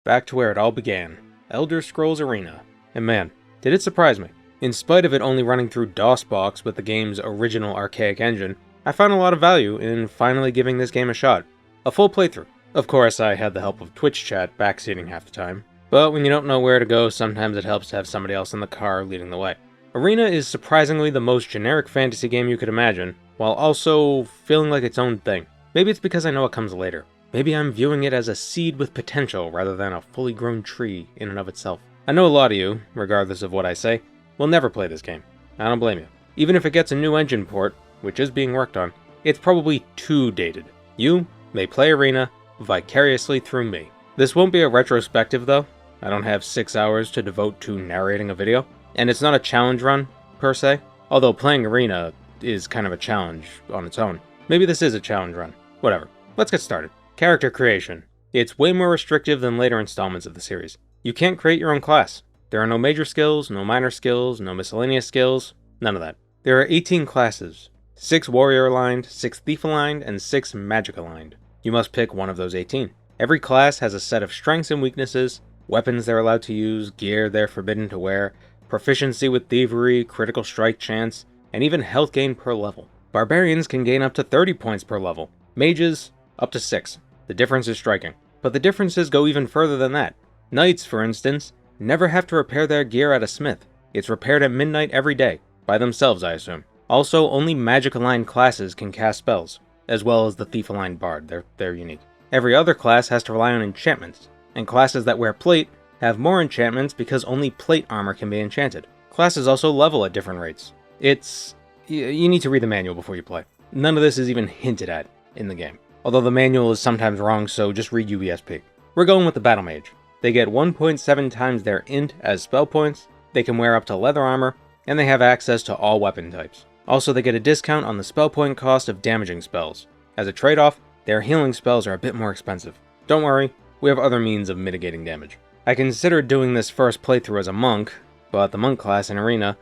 Back to where it all began, Elder Scrolls Arena. And man, did it surprise me. In spite of it only running through DOSBox with the game's original archaic engine, I found a lot of value in finally giving this game a shot. A full playthrough. Of course, I had the help of Twitch chat backseating half the time, but when you don't know where to go, sometimes it helps to have somebody else in the car leading the way. Arena is surprisingly the most generic fantasy game you could imagine, while also feeling like its own thing. Maybe it's because I know it comes later. Maybe I'm viewing it as a seed with potential rather than a fully grown tree in and of itself. I know a lot of you, regardless of what I say, will never play this game. I don't blame you. Even if it gets a new engine port, which is being worked on, it's probably too dated. You may play Arena vicariously through me. This won't be a retrospective though. I don't have 6 hours to devote to narrating a video, and it's not a challenge run, per se, although playing Arena is kind of a challenge on its own. Maybe this is a challenge run. Whatever. Let's get started. Character creation. It's way more restrictive than later installments of the series. You can't create your own class. There are no major skills, no minor skills, no miscellaneous skills, none of that. There are 18 classes, 6 warrior aligned, 6 thief aligned, and 6 magic aligned. You must pick one of those 18. Every class has a set of strengths and weaknesses, weapons they're allowed to use, gear they're forbidden to wear, proficiency with thievery, critical strike chance, and even health gain per level. Barbarians can gain up to 30 points per level, mages up to 6. The difference is striking. But the differences go even further than that. Knights, for instance, never have to repair their gear at a smith. It's repaired at midnight every day, by themselves I assume. Also, only magic-aligned classes can cast spells, as well as the thief-aligned bard, they're unique. Every other class has to rely on enchantments, and classes that wear plate have more enchantments because only plate armor can be enchanted. Classes also level at different rates. You need to read the manual before you play. None of this is even hinted at in the game. Although the manual is sometimes wrong, so just read UESP. We're going with the Battle Mage. They get 1.7 times their int as spell points, they can wear up to leather armor, and they have access to all weapon types. Also, they get a discount on the spell point cost of damaging spells. As a trade-off, their healing spells are a bit more expensive. Don't worry, we have other means of mitigating damage. I considered doing this first playthrough as a monk, but the monk class in Arena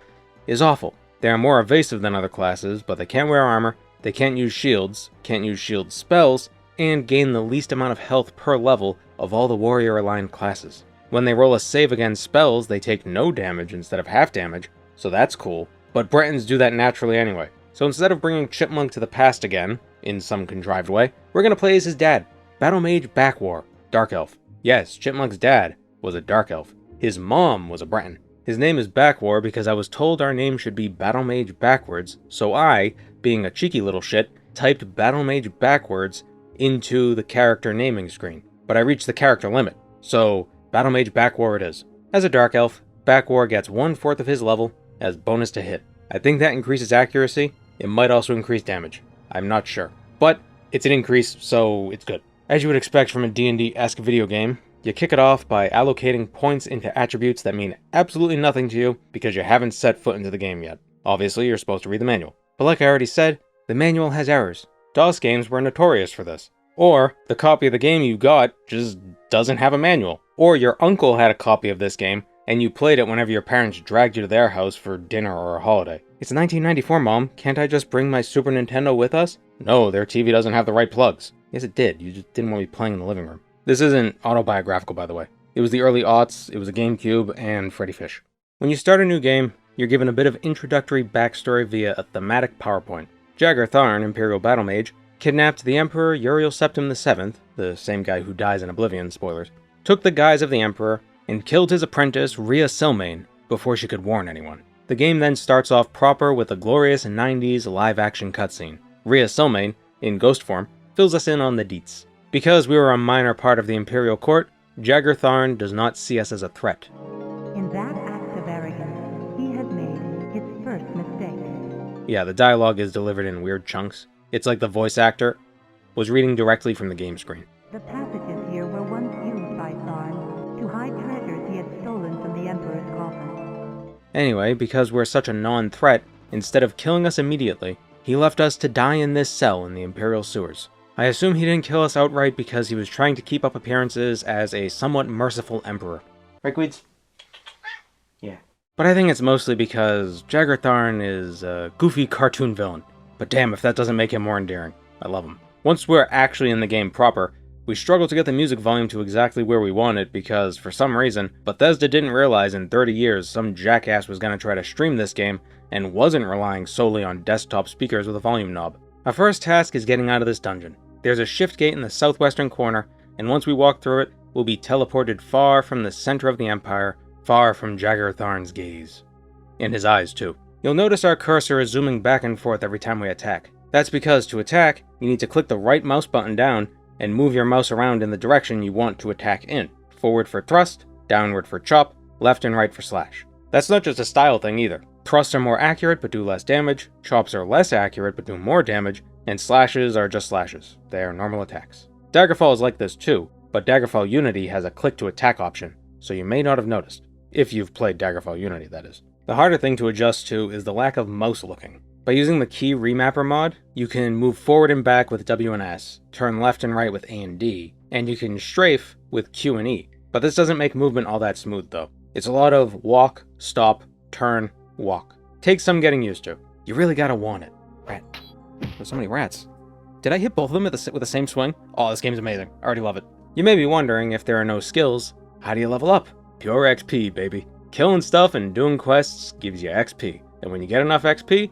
is awful. They are more evasive than other classes, but they can't wear armor, they can't use shields, can't use shield spells, and gain the least amount of health per level of all the warrior-aligned classes. When they roll a save against spells, they take no damage instead of half damage, so that's cool, but Bretons do that naturally anyway. So instead of bringing Chipmunk to the past again, in some contrived way, we're gonna play as his dad, Battle Mage Backwar, Dark Elf. Yes, Chipmunk's dad was a Dark Elf. His mom was a Breton. His name is Backwar because I was told our name should be Battle Mage backwards, so I, being a cheeky little shit, typed Battle Mage backwards into the character naming screen. But I reached the character limit, so Battle Mage Backwar it is. As a Dark Elf, Backwar gets 1/4 of his level as bonus to hit. I think that increases accuracy. It might also increase damage. I'm not sure. But it's an increase, so it's good. As you would expect from a D&D-esque video game, you kick it off by allocating points into attributes that mean absolutely nothing to you because you haven't set foot into the game yet. Obviously, you're supposed to read the manual. But like I already said, the manual has errors. DOS games were notorious for this. Or, the copy of the game you got just doesn't have a manual. Or your uncle had a copy of this game, and you played it whenever your parents dragged you to their house for dinner or a holiday. It's 1994, Mom. Can't I just bring my Super Nintendo with us? No, their TV doesn't have the right plugs. Yes, it did. You just didn't want to be playing in the living room. This isn't autobiographical, by the way. It was the early aughts, it was a GameCube, and Freddy Fish. When you start a new game, you're given a bit of introductory backstory via a thematic PowerPoint. Jagar Tharn, Imperial Battle Mage, kidnapped the Emperor Uriel Septim VII, the same guy who dies in Oblivion, spoilers, took the guise of the Emperor, and killed his apprentice, Rhea Silmain, before she could warn anyone. The game then starts off proper with a glorious 90s live-action cutscene. Rhea Silmain, in ghost form, fills us in on the deets. Because we were a minor part of the Imperial court, Jagar Tharn does not see us as a threat. In that act of arrogance, he had made his first mistake. Yeah, the dialogue is delivered in weird chunks. It's like the voice actor was reading directly from the game screen. The passages here were once used by Tharn to hide treasures he had stolen from the Emperor's coffin. Anyway, because we're such a non-threat, instead of killing us immediately, he left us to die in this cell in the Imperial sewers. I assume he didn't kill us outright because he was trying to keep up appearances as a somewhat merciful emperor. Right, Gweeds? Yeah. But I think it's mostly because Jagar Tharn is a goofy cartoon villain. But damn if that doesn't make him more endearing. I love him. Once we're actually in the game proper, We struggled to get the music volume to exactly where we want it because, for some reason, Bethesda didn't realize in 30 years some jackass was going to try to stream this game and wasn't relying solely on desktop speakers with a volume knob. Our first task is getting out of this dungeon. There's a shift gate in the southwestern corner, and once we walk through it, we'll be teleported far from the center of the Empire, far from Jagar Tharn's gaze. In his eyes, too. You'll notice our cursor is zooming back and forth every time we attack. That's because to attack, you need to click the right mouse button down and move your mouse around in the direction you want to attack in. Forward for thrust, downward for chop, left and right for slash. That's not just a style thing either. Thrusts are more accurate but do less damage, chops are less accurate but do more damage, and slashes are just slashes. They are normal attacks. Daggerfall is like this too, but Daggerfall Unity has a click to attack option, so you may not have noticed. If you've played Daggerfall Unity, that is. The harder thing to adjust to is the lack of mouse looking. By using the key remapper mod, you can move forward and back with W and S, turn left and right with A and D, and you can strafe with Q and E. But this doesn't make movement all that smooth though. It's a lot of walk, stop, turn, walk. Takes some getting used to. You really gotta want it. Rat. There's so many rats. Did I hit both of them with the same swing? Oh, this game's amazing. I already love it. You may be wondering if there are no skills, how do you level up? Pure XP, baby. Killing stuff and doing quests gives you XP. And when you get enough XP,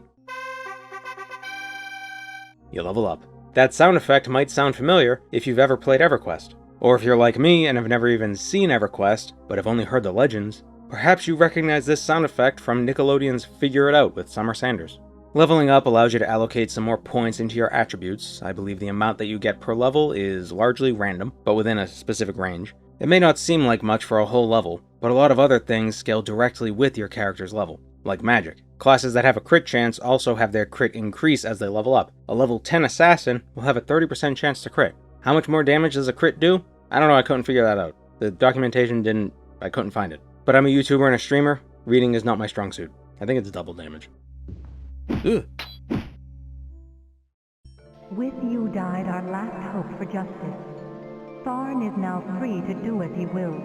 you level up. That sound effect might sound familiar if you've ever played EverQuest. Or if you're like me and have never even seen EverQuest, but have only heard the legends, perhaps you recognize this sound effect from Nickelodeon's Figure It Out with Summer Sanders. Leveling up allows you to allocate some more points into your attributes. I believe the amount that you get per level is largely random, but within a specific range. It may not seem like much for a whole level, but a lot of other things scale directly with your character's level, like magic. Classes that have a crit chance also have their crit increase as they level up. A level 10 assassin will have a 30% chance to crit. How much more damage does a crit do? I don't know, I couldn't figure that out. The documentation I couldn't find it. But I'm a YouTuber and a streamer, reading is not my strong suit. I think it's double damage. Ugh. With you died our last hope for justice. Farron is now free to do as he wills.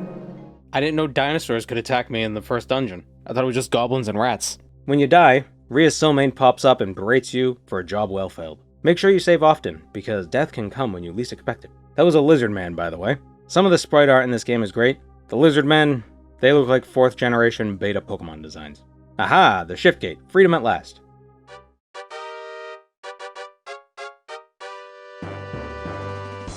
I didn't know dinosaurs could attack me in the first dungeon. I thought it was just goblins and rats. When you die, Rhea Silmane pops up and berates you for a job well failed. Make sure you save often, because death can come when you least expect it. That was a lizard man, by the way. Some of the sprite art in this game is great. The lizard men, they look like 4th generation beta Pokemon designs. Aha, the shift gate, freedom at last.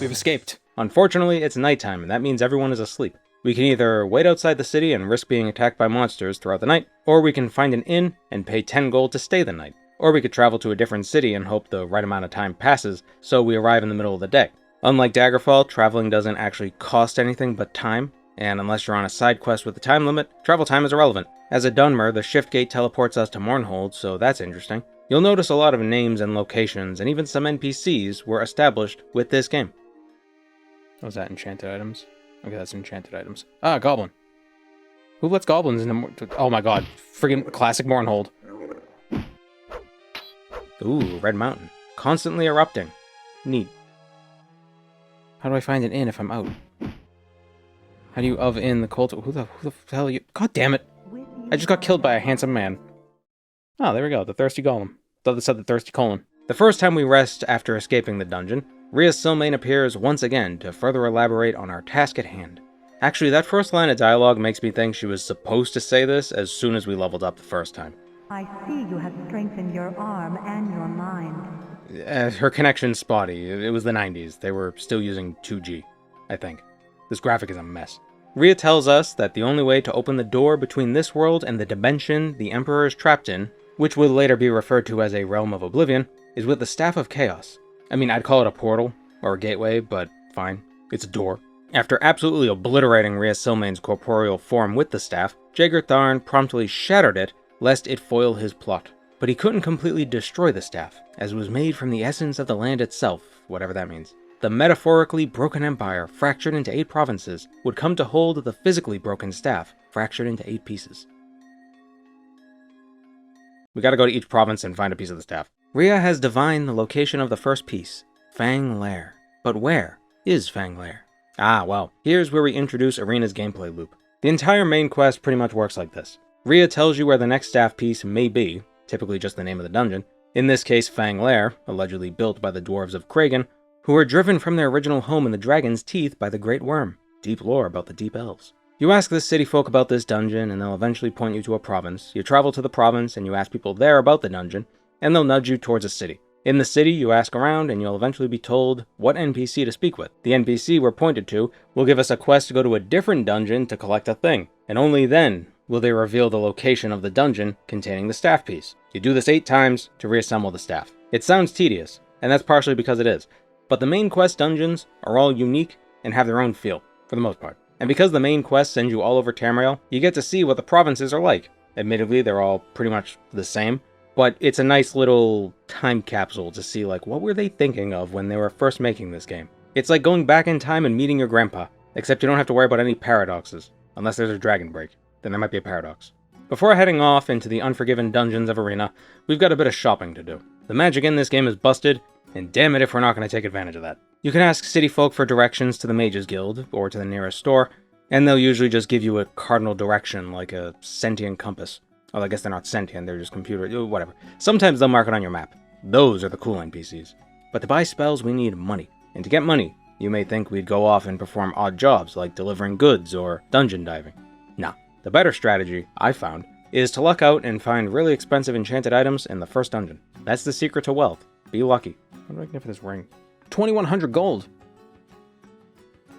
We've escaped. Unfortunately, it's nighttime, and that means everyone is asleep. We can either wait outside the city and risk being attacked by monsters throughout the night, or we can find an inn and pay 10 gold to stay the night. Or we could travel to a different city and hope the right amount of time passes, so we arrive in the middle of the day. Unlike Daggerfall, traveling doesn't actually cost anything but time, and unless you're on a side quest with a time limit, travel time is irrelevant. As a Dunmer, the shift gate teleports us to Mournhold, so that's interesting. You'll notice a lot of names and locations, and even some NPCs were established with this game. Was that enchanted items? Okay, that's enchanted items. Ah, goblin. Who lets goblins in oh my god. Friggin' classic Mournhold. Ooh, Red Mountain. Constantly erupting. Neat. How do I find an inn if I'm out? How do you in the cold? Who the hell are you? God damn it. I just got killed by a handsome man. Oh, there we go. The thirsty golem. Thought it said the thirsty colon. The first time we rest after escaping the dungeon, Rhea Silmane appears once again to further elaborate on our task at hand. Actually, that first line of dialogue makes me think she was supposed to say this as soon as we leveled up the first time. I see you have strengthened your arm and your mind. Her connection's spotty. It was the 90s. They were still using 2G, I think. This graphic is a mess. Rhea tells us that the only way to open the door between this world and the dimension the Emperor is trapped in, which would later be referred to as a realm of oblivion, is with the Staff of Chaos. I mean, I'd call it a portal, or a gateway, but fine. It's a door. After absolutely obliterating Rhea Silmane's corporeal form with the staff, Jagar Tharn promptly shattered it, lest it foil his plot. But he couldn't completely destroy the staff, as it was made from the essence of the land itself, whatever that means. The metaphorically broken empire, fractured into 8 provinces, would come to hold the physically broken staff, fractured into 8 pieces. We gotta go to each province and find a piece of the staff. Rhea has divined the location of the first piece, Fang Lair. But where is Fang Lair? Ah, well, here's where we introduce Arena's gameplay loop. The entire main quest pretty much works like this. Rhea tells you where the next staff piece may be, typically just the name of the dungeon, in this case Fang Lair, allegedly built by the dwarves of Kragan, who were driven from their original home in the Dragon's Teeth by the Great Worm. Deep lore about the Deep Elves. You ask the city folk about this dungeon, and they'll eventually point you to a province. You travel to the province, and you ask people there about the dungeon, and they'll nudge you towards a city. In the city, you ask around, and you'll eventually be told what NPC to speak with. The NPC we're pointed to will give us a quest to go to a different dungeon to collect a thing, and only then will they reveal the location of the dungeon containing the staff piece. You do this 8 times to reassemble the staff. It sounds tedious, and that's partially because it is, but the main quest dungeons are all unique and have their own feel, for the most part. And because the main quest sends you all over Tamriel, you get to see what the provinces are like. Admittedly, they're all pretty much the same, but it's a nice little time capsule to see like what were they thinking of when they were first making this game. It's like going back in time and meeting your grandpa, except you don't have to worry about any paradoxes, unless there's a dragon break, then there might be a paradox. Before heading off into the unforgiven dungeons of Arena, we've got a bit of shopping to do. The magic in this game is busted, and damn it if we're not going to take advantage of that. You can ask city folk for directions to the Mages Guild, or to the nearest store, and they'll usually just give you a cardinal direction, like a sentient compass. Well, I guess they're not sentient, they're just computer, whatever. Sometimes they'll mark it on your map. Those are the cool NPCs. But to buy spells, we need money. And to get money, you may think we'd go off and perform odd jobs, like delivering goods or dungeon diving. Nah, the better strategy, I found, is to luck out and find really expensive enchanted items in the first dungeon. That's the secret to wealth. Be lucky. What do I get for this ring? 2,100 gold!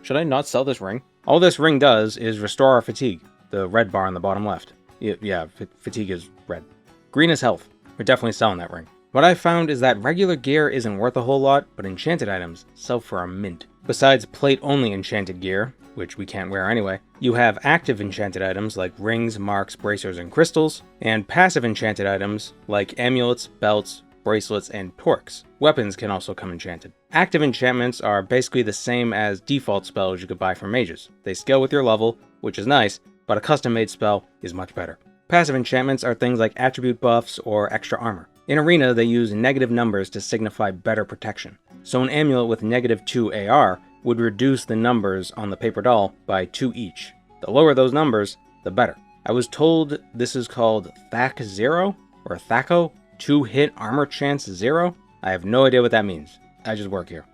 Should I not sell this ring? All this ring does is restore our fatigue, the red bar on the bottom left. Yeah, fatigue is red. Green is health. We're definitely selling that ring. What I found is that regular gear isn't worth a whole lot, but enchanted items sell for a mint. Besides plate-only enchanted gear, which we can't wear anyway, you have active enchanted items like rings, marks, bracers, and crystals, and passive enchanted items like amulets, belts, bracelets, and torques. Weapons can also come enchanted. Active enchantments are basically the same as default spells you could buy from mages. They scale with your level, which is nice, but a custom-made spell is much better. Passive enchantments are things like attribute buffs or extra armor. In Arena, they use negative numbers to signify better protection. So an amulet with -2 AR would reduce the numbers on the paper doll by 2 each. The lower those numbers, the better. I was told this is called Thac 0 or Thaco, 2-hit armor chance 0. I have no idea what that means. I just work here.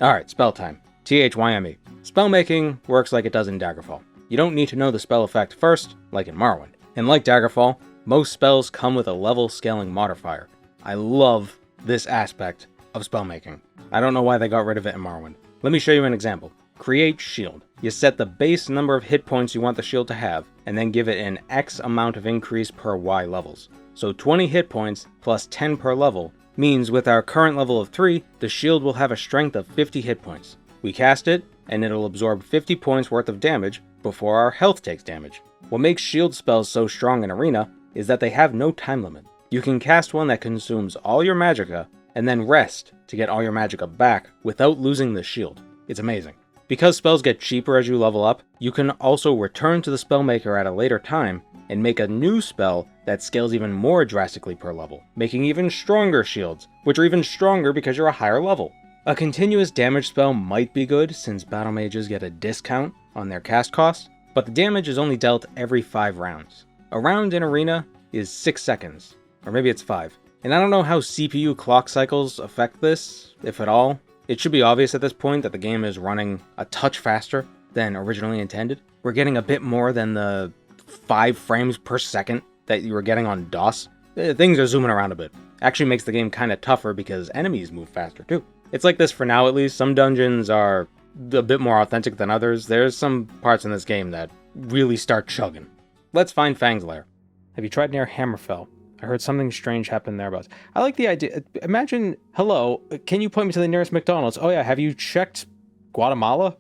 Alright, spell time. THYME. Spellmaking works like it does in Daggerfall. You don't need to know the spell effect first, like in Morrowind. And like Daggerfall, most spells come with a level scaling modifier. I love this aspect of spellmaking. I don't know why they got rid of it in Morrowind. Let me show you an example. Create shield. You set the base number of hit points you want the shield to have, and then give it an X amount of increase per Y levels. So 20 hit points plus 10 per level means with our current level of 3, the shield will have a strength of 50 hit points. We cast it, and it'll absorb 50 points worth of damage before our health takes damage. What makes shield spells so strong in Arena is that they have no time limit. You can cast one that consumes all your magicka, and then rest to get all your magicka back without losing the shield. It's amazing. Because spells get cheaper as you level up, you can also return to the Spellmaker at a later time and make a new spell that scales even more drastically per level, making even stronger shields, which are even stronger because you're a higher level. A continuous damage spell might be good since battle mages get a discount on their cast cost, but the damage is only dealt every 5 rounds. A round in Arena is 6 seconds, or maybe it's 5. And I don't know how CPU clock cycles affect this, if at all. It should be obvious at this point that the game is running a touch faster than originally intended. We're getting a bit more than the 5 frames per second that you were getting on DOS. Things are zooming around a bit. Actually makes the game kind of tougher because enemies move faster too. It's like this for now at least. Some dungeons are a bit more authentic than others. There's some parts in this game that really start chugging. Let's find Fang's Lair. Have you tried near Hammerfell? I heard something strange happen thereabouts. I like the idea. Imagine, hello, can you point me to the nearest McDonald's? Oh yeah, have you checked Guatemala?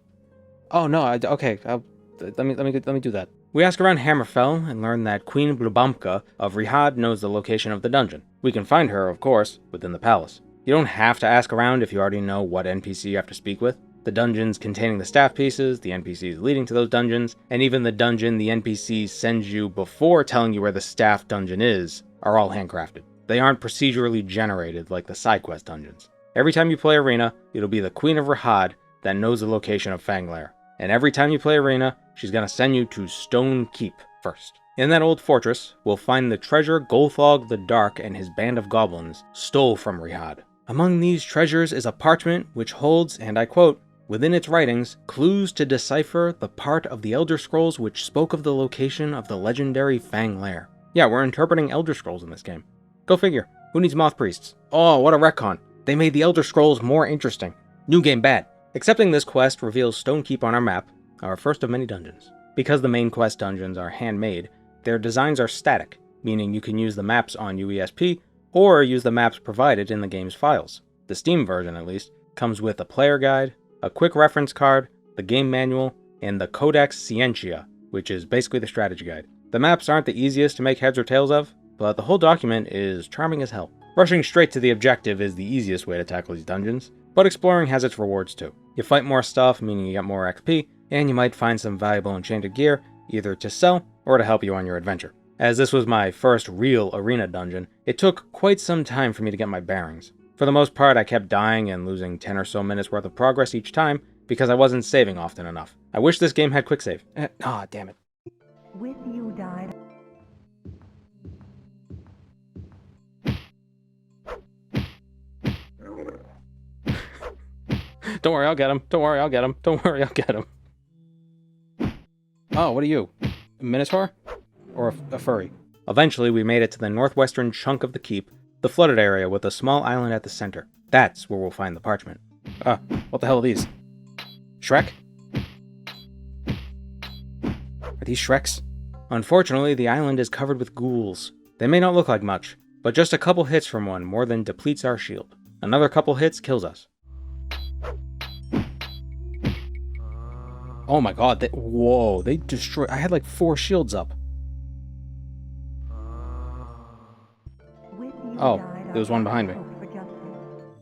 Oh no, okay, let me do that. We ask around Hammerfell and learn that Queen Blubamka of Rihad knows the location of the dungeon. We can find her, of course, within the palace. You don't have to ask around if you already know what NPC you have to speak with. The dungeons containing the staff pieces, the NPCs leading to those dungeons, and even the dungeon the NPC sends you before telling you where the staff dungeon is, are all handcrafted. They aren't procedurally generated like the side quest dungeons. Every time you play Arena, it'll be the Queen of Rihad that knows the location of Fang Lair. And every time you play Arena, she's gonna send you to Stone Keep first. In that old fortress, we'll find the treasure Golthog the Dark and his band of goblins stole from Rihad. Among these treasures is a parchment which holds, and I quote, within its writings, clues to decipher the part of the Elder Scrolls which spoke of the location of the legendary Fang Lair. Yeah, we're interpreting Elder Scrolls in this game. Go figure. Who needs moth priests? Oh, what a retcon. They made the Elder Scrolls more interesting. New game bad. Accepting this quest reveals Stonekeep on our map, our first of many dungeons. Because the main quest dungeons are handmade, their designs are static, meaning you can use the maps on UESP, or use the maps provided in the game's files. The Steam version, at least, comes with a player guide, a quick reference card, the game manual, and the Codex Scientia, which is basically the strategy guide. The maps aren't the easiest to make heads or tails of, but the whole document is charming as hell. Rushing straight to the objective is the easiest way to tackle these dungeons, but exploring has its rewards too. You fight more stuff, meaning you get more XP, and you might find some valuable enchanted gear, either to sell or to help you on your adventure. As this was my first real arena dungeon, it took quite some time for me to get my bearings. For the most part, I kept dying and losing 10 or so minutes worth of progress each time because I wasn't saving often enough. I wish this game had quick save. Damn it. With you died. Don't worry, I'll get him. Don't worry, I'll get him. Don't worry, I'll get him. Oh, what are you? A Minotaur? Or a furry? Eventually, we made it to the northwestern chunk of the keep, the flooded area with a small island at the center. That's where we'll find the parchment. What the hell are these? Shrek? Are these Shreks? Unfortunately, the island is covered with ghouls. They may not look like much, but just a couple hits from one more than depletes our shield. Another couple hits kills us. Oh my god, whoa, they destroyed. I had like 4 shields up. Oh, there was one behind me.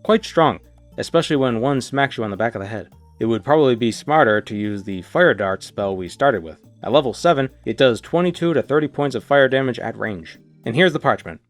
Quite strong, especially when one smacks you on the back of the head. It would probably be smarter to use the Fire Dart spell we started with. At level 7, it does 22 to 30 points of fire damage at range. And here's the parchment.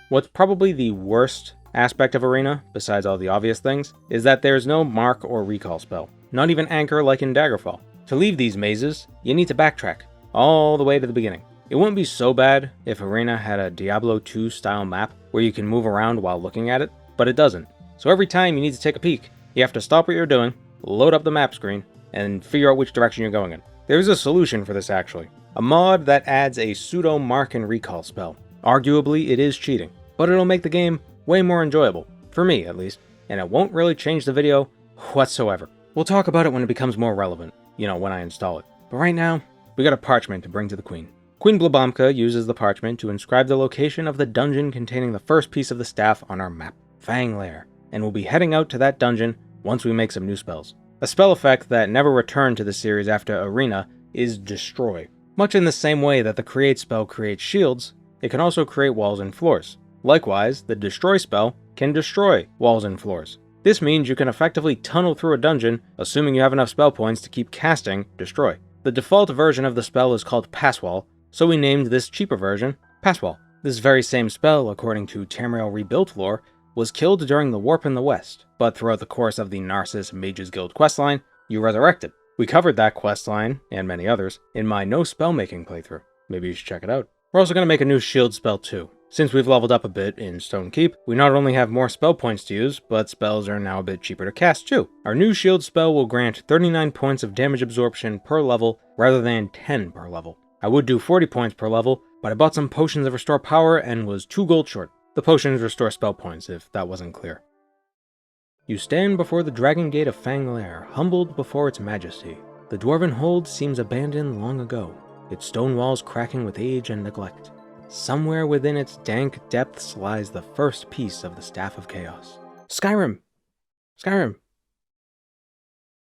What's probably the worst aspect of Arena, besides all the obvious things, is that there's no mark or recall spell. Not even anchor like in Daggerfall. To leave these mazes, you need to backtrack, all the way to the beginning. It wouldn't be so bad if Arena had a Diablo 2 style map where you can move around while looking at it, but it doesn't. So every time you need to take a peek, you have to stop what you're doing, load up the map screen, and figure out which direction you're going in. There's a solution for this actually. A mod that adds a pseudo mark and recall spell. Arguably it is cheating, but it'll make the game way more enjoyable, for me at least, and it won't really change the video whatsoever. We'll talk about it when it becomes more relevant, when I install it. But right now, we got a parchment to bring to the Queen. Queen Blabomka uses the parchment to inscribe the location of the dungeon containing the first piece of the staff on our map, Fang Lair, and we'll be heading out to that dungeon once we make some new spells. A spell effect that never returned to the series after Arena is Destroy. Much in the same way that the Create spell creates shields, it can also create walls and floors. Likewise, the Destroy spell can destroy walls and floors. This means you can effectively tunnel through a dungeon, assuming you have enough spell points to keep casting Destroy. The default version of the spell is called Passwall, so we named this cheaper version Passwall. This very same spell, according to Tamriel Rebuilt lore, was killed during the Warp in the West, but throughout the course of the Narcissus Mages Guild questline, you resurrected. We covered that questline, and many others, in my No Spellmaking playthrough. Maybe you should check it out. We're also going to make a new shield spell too. Since we've leveled up a bit in Stonekeep, we not only have more spell points to use, but spells are now a bit cheaper to cast too. Our new shield spell will grant 39 points of damage absorption per level, rather than 10 per level. I would do 40 points per level, but I bought some potions of restore power and was 2 gold short. The potions restore spell points, if that wasn't clear. You stand before the Dragon Gate of Fang Lair, humbled before its majesty. The dwarven hold seems abandoned long ago, its stone walls cracking with age and neglect. Somewhere within its dank depths lies the first piece of the Staff of Chaos. Skyrim! Skyrim!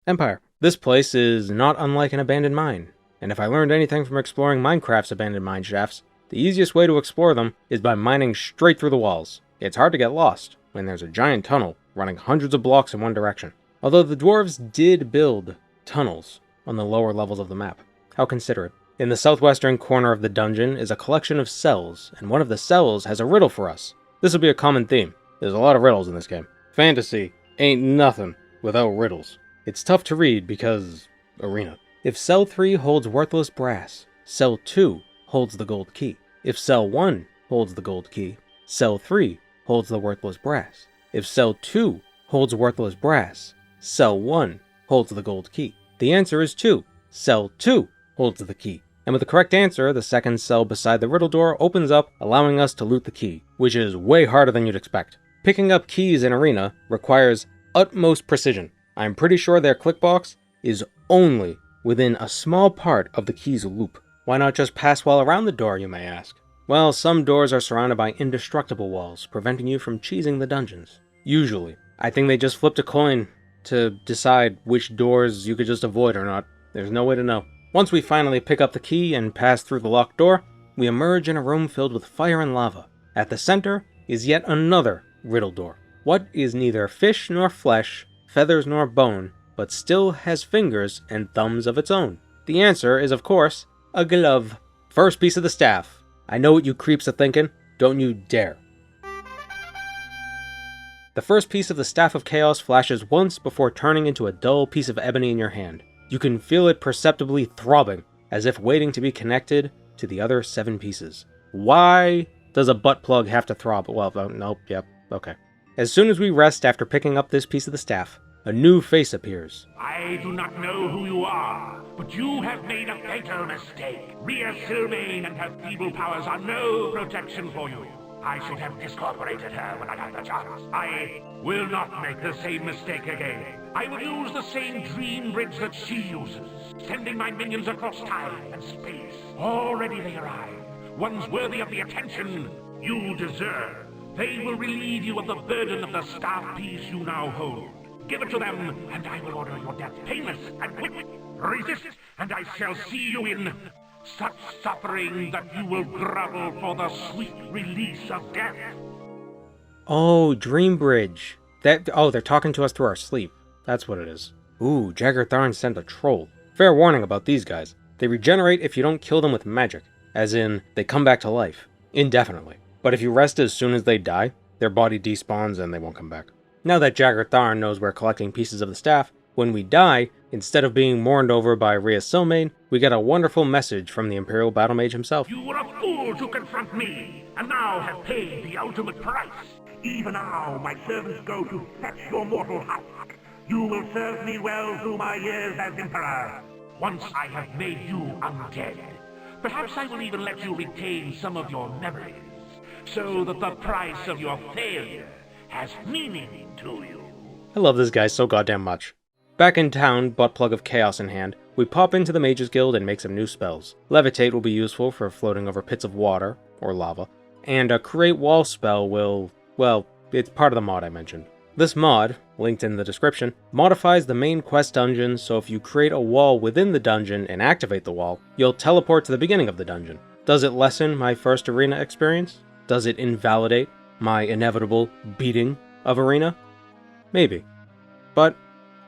Empire. This place is not unlike an abandoned mine, and if I learned anything from exploring Minecraft's abandoned mine shafts, the easiest way to explore them is by mining straight through the walls. It's hard to get lost when there's a giant tunnel running hundreds of blocks in one direction. Although the dwarves did build tunnels on the lower levels of the map. How considerate. In the southwestern corner of the dungeon is a collection of cells, and one of the cells has a riddle for us. This will be a common theme. There's a lot of riddles in this game. Fantasy ain't nothing without riddles. It's tough to read because Arena. If cell 3 holds worthless brass, cell 2 holds the gold key. If cell 1 holds the gold key, cell 3 holds the worthless brass. If cell 2 holds worthless brass, cell 1 holds the gold key. The answer is 2. Cell 2 holds the key. And with the correct answer, the second cell beside the riddle door opens up, allowing us to loot the key, which is way harder than you'd expect. Picking up keys in Arena requires utmost precision. I'm pretty sure their clickbox is only within a small part of the key's loop. Why not just pass while around the door, you may ask? Well, some doors are surrounded by indestructible walls, preventing you from cheesing the dungeons. Usually. I think they just flipped a coin to decide which doors you could just avoid or not. There's no way to know. Once we finally pick up the key and pass through the locked door, we emerge in a room filled with fire and lava. At the center is yet another riddle door. What is neither fish nor flesh, feathers nor bone, but still has fingers and thumbs of its own? The answer is, of course, a glove. First piece of the staff. I know what you creeps are thinking. Don't you dare. The first piece of the Staff of Chaos flashes once before turning into a dull piece of ebony in your hand. You can feel it perceptibly throbbing, as if waiting to be connected to the other 7 pieces. Why does a butt plug have to throb? Well, nope, yep, okay. As soon as we rest after picking up this piece of the staff, a new face appears. I do not know who you are, but you have made a fatal mistake. Rhea Sylvain and her feeble powers are no protection for you. I should have discorporated her when I had the chance. I will not make the same mistake again. I will use the same dream bridge that she uses, sending my minions across time and space. Already they arrive, ones worthy of the attention you deserve. They will relieve you of the burden of the staff piece you now hold. Give it to them, and I will order your death painless and quick. Resist, and I shall see you in such suffering that you will grovel for the sweet release of death. Oh, Dream Bridge. They're talking to us through our sleep. That's what it is. Ooh, Jagar Tharn sent a troll. Fair warning about these guys. They regenerate if you don't kill them with magic. As in, they come back to life. Indefinitely. But if you rest as soon as they die, their body despawns and they won't come back. Now that Jagar Tharn knows we're collecting pieces of the staff, when we die, instead of being mourned over by Rhea Sylvain, we get a wonderful message from the Imperial Battle Mage himself. You were a fool to confront me, and now have paid the ultimate price. Even now, my servants go to fetch your mortal husk. You will serve me well through my years as Emperor. Once I have made you undead, perhaps I will even let you retain some of your memories, so that the price of your failure has meaning to you. I love this guy so goddamn much. Back in town, buttplug of chaos in hand, we pop into the Mages Guild and make some new spells. Levitate will be useful for floating over pits of water, or lava, and a create wall spell will, well, it's part of the mod I mentioned. This mod, linked in the description, modifies the main quest dungeon, so if you create a wall within the dungeon and activate the wall, you'll teleport to the beginning of the dungeon. Does it lessen my first Arena experience? Does it invalidate my inevitable beating of Arena? Maybe. But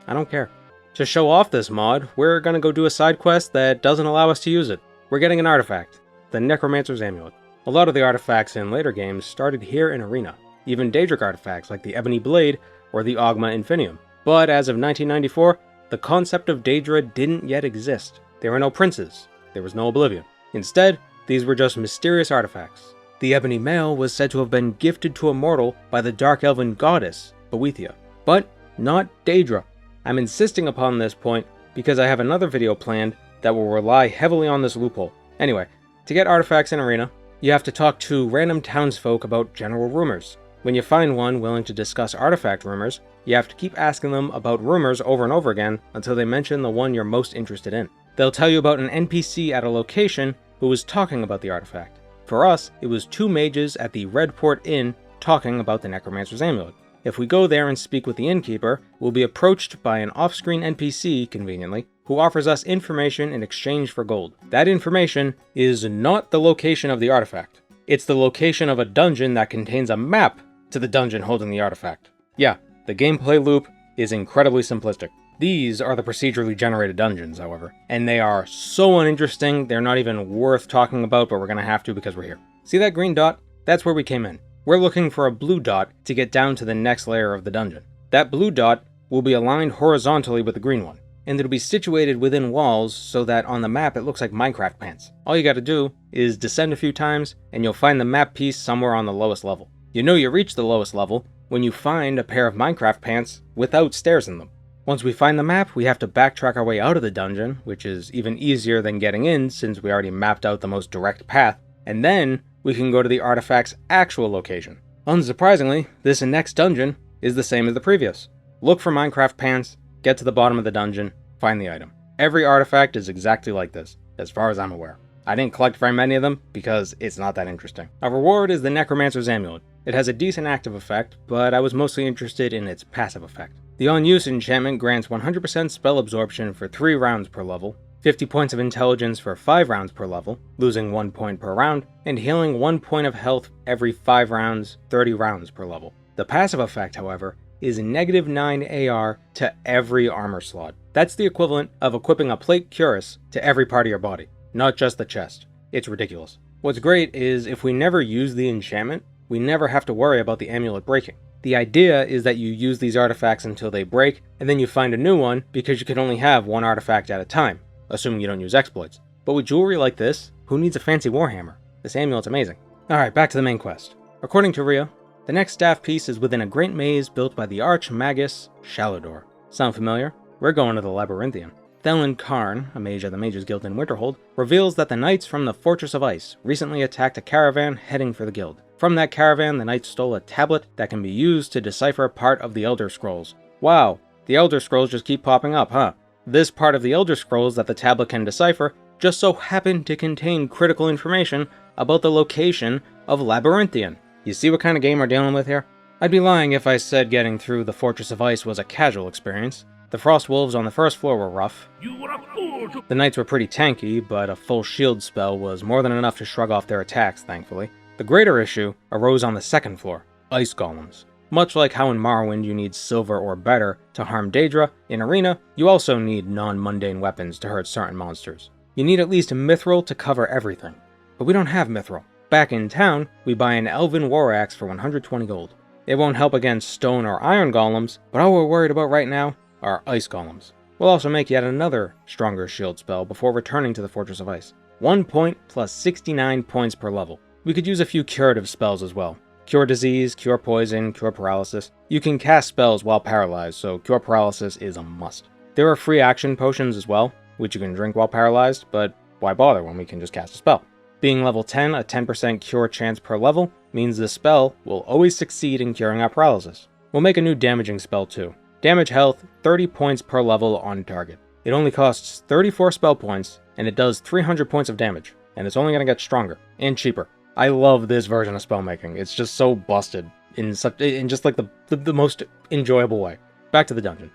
I don't care. To show off this mod, we're gonna go do a side quest that doesn't allow us to use it. We're getting an artifact, the Necromancer's Amulet. A lot of the artifacts in later games started here in Arena, even Daedric artifacts like the Ebony Blade or the Ogma Infinium. But as of 1994, the concept of Daedra didn't yet exist. There were no princes, there was no Oblivion. Instead, these were just mysterious artifacts. The Ebony Mail was said to have been gifted to a mortal by the Dark Elven goddess, Boethia, but not Daedra. I'm insisting upon this point because I have another video planned that will rely heavily on this loophole. Anyway, to get artifacts in Arena, you have to talk to random townsfolk about general rumors. When you find one willing to discuss artifact rumors, you have to keep asking them about rumors over and over again until they mention the one you're most interested in. They'll tell you about an NPC at a location who was talking about the artifact. For us, it was 2 mages at the Redport Inn talking about the Necromancer's Amulet. If we go there and speak with the innkeeper, we'll be approached by an off-screen NPC, conveniently, who offers us information in exchange for gold. That information is not the location of the artifact. It's the location of a dungeon that contains a map to the dungeon holding the artifact. Yeah, the gameplay loop is incredibly simplistic. These are the procedurally generated dungeons, however, and they are so uninteresting they're not even worth talking about, but we're gonna have to because we're here. See that green dot? That's where we came in. We're looking for a blue dot to get down to the next layer of the dungeon. That blue dot will be aligned horizontally with the green one, and it'll be situated within walls so that on the map it looks like Minecraft pants. All you gotta do is descend a few times, and you'll find the map piece somewhere on the lowest level. You know you reach the lowest level when you find a pair of Minecraft pants without stairs in them. Once we find the map, we have to backtrack our way out of the dungeon, which is even easier than getting in since we already mapped out the most direct path, and then we can go to the artifact's actual location. Unsurprisingly, this next dungeon is the same as the previous. Look for Minecraft pants, get to the bottom of the dungeon, find the item. Every artifact is exactly like this, as far as I'm aware. I didn't collect very many of them because it's not that interesting. Our reward is the Necromancer's Amulet. It has a decent active effect, but I was mostly interested in its passive effect. The On-Use enchantment grants 100% spell absorption for 3 rounds per level, 50 points of intelligence for 5 rounds per level, losing 1 point per round, and healing 1 point of health every 5 rounds, 30 rounds per level. The passive effect, however, is -9 AR to every armor slot. That's the equivalent of equipping a plate cuirass to every part of your body, not just the chest. It's ridiculous. What's great is if we never use the enchantment, we never have to worry about the amulet breaking. The idea is that you use these artifacts until they break, and then you find a new one because you can only have one artifact at a time, assuming you don't use exploits. But with jewelry like this, who needs a fancy warhammer? This amulet's amazing. Alright, back to the main quest. According to Rhea, the next staff piece is within a great maze built by the Archmagus Shalidor. Sound familiar? We're going to the Labyrinthian. Elden Grove, a mage of the Mages Guild in Winterhold, reveals that the knights from the Fortress of Ice recently attacked a caravan heading for the guild. From that caravan, the knights stole a tablet that can be used to decipher part of the Elder Scrolls. Wow, the Elder Scrolls just keep popping up, huh? This part of the Elder Scrolls that the tablet can decipher just so happened to contain critical information about the location of Labyrinthian. You see what kind of game we're dealing with here? I'd be lying if I said getting through the Fortress of Ice was a casual experience. The frost wolves on the first floor were rough. You were a fool to... The knights were pretty tanky, but a full shield spell was more than enough to shrug off their attacks, thankfully. The greater issue arose on the second floor, ice golems. Much like how in Morrowind you need silver or better to harm Daedra, in Arena, you also need non-mundane weapons to hurt certain monsters. You need at least mithril to cover everything. But we don't have mithril. Back in town, we buy an Elven war axe for 120 gold. It won't help against stone or iron golems, but all we're worried about right now are ice golems. We'll also make yet another stronger shield spell before returning to the Fortress of Ice. 1 point plus 69 points per level. We could use a few curative spells as well. Cure disease, cure poison, cure paralysis. You can cast spells while paralyzed, so cure paralysis is a must. There are free action potions as well, which you can drink while paralyzed, but why bother when we can just cast a spell? Being level 10, a 10% cure chance per level, means this spell will always succeed in curing our paralysis. We'll make a new damaging spell too. Damage health, 30 points per level on target. It only costs 34 spell points, and it does 300 points of damage, and it's only going to get stronger, and cheaper. I love this version of spellmaking. It's just so busted, in just like the most enjoyable way. Back to the dungeon.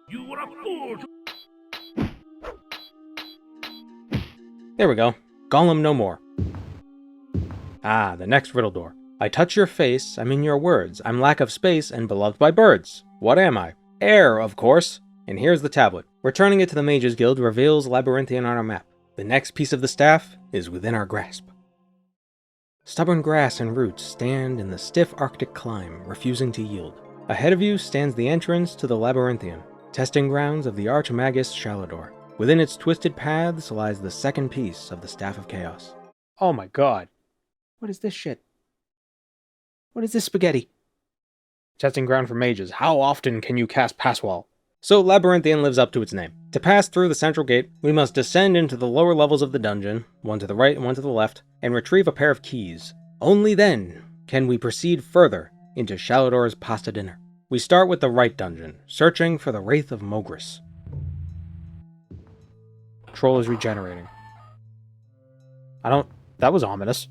You were a fool to... There we go. Golem no more. Ah, the next riddle door. I touch your face, I'm in your words, I'm lack of space and beloved by birds. What am I? Air, of course. And here's the tablet. Returning it to the Mages Guild reveals Labyrinthian on our map. The next piece of the staff is within our grasp. Stubborn grass and roots stand in the stiff Arctic climb, refusing to yield. Ahead of you stands the entrance to the Labyrinthian, testing grounds of the Archmagus Shalidor. Within its twisted paths lies the second piece of the Staff of Chaos. Oh my god. What is this shit? What is this spaghetti? Testing ground for mages. How often can you cast Passwall? So Labyrinthian lives up to its name. To pass through the central gate, we must descend into the lower levels of the dungeon, one to the right and one to the left, and retrieve a pair of keys. Only then can we proceed further into Shalidor's pasta dinner. We start with the right dungeon, searching for the Wraith of Mogris. Troll is regenerating. That was ominous.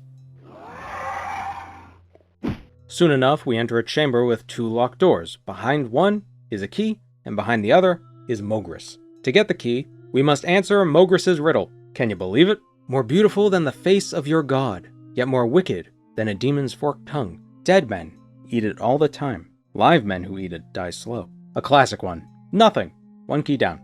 Soon enough, we enter a chamber with 2 locked doors. Behind one is a key, and behind the other is Mogris. To get the key, we must answer Mogris's riddle. Can you believe it? More beautiful than the face of your god, yet more wicked than a demon's forked tongue. Dead men eat it all the time. Live men who eat it die slow. A classic one. Nothing. 1 key down.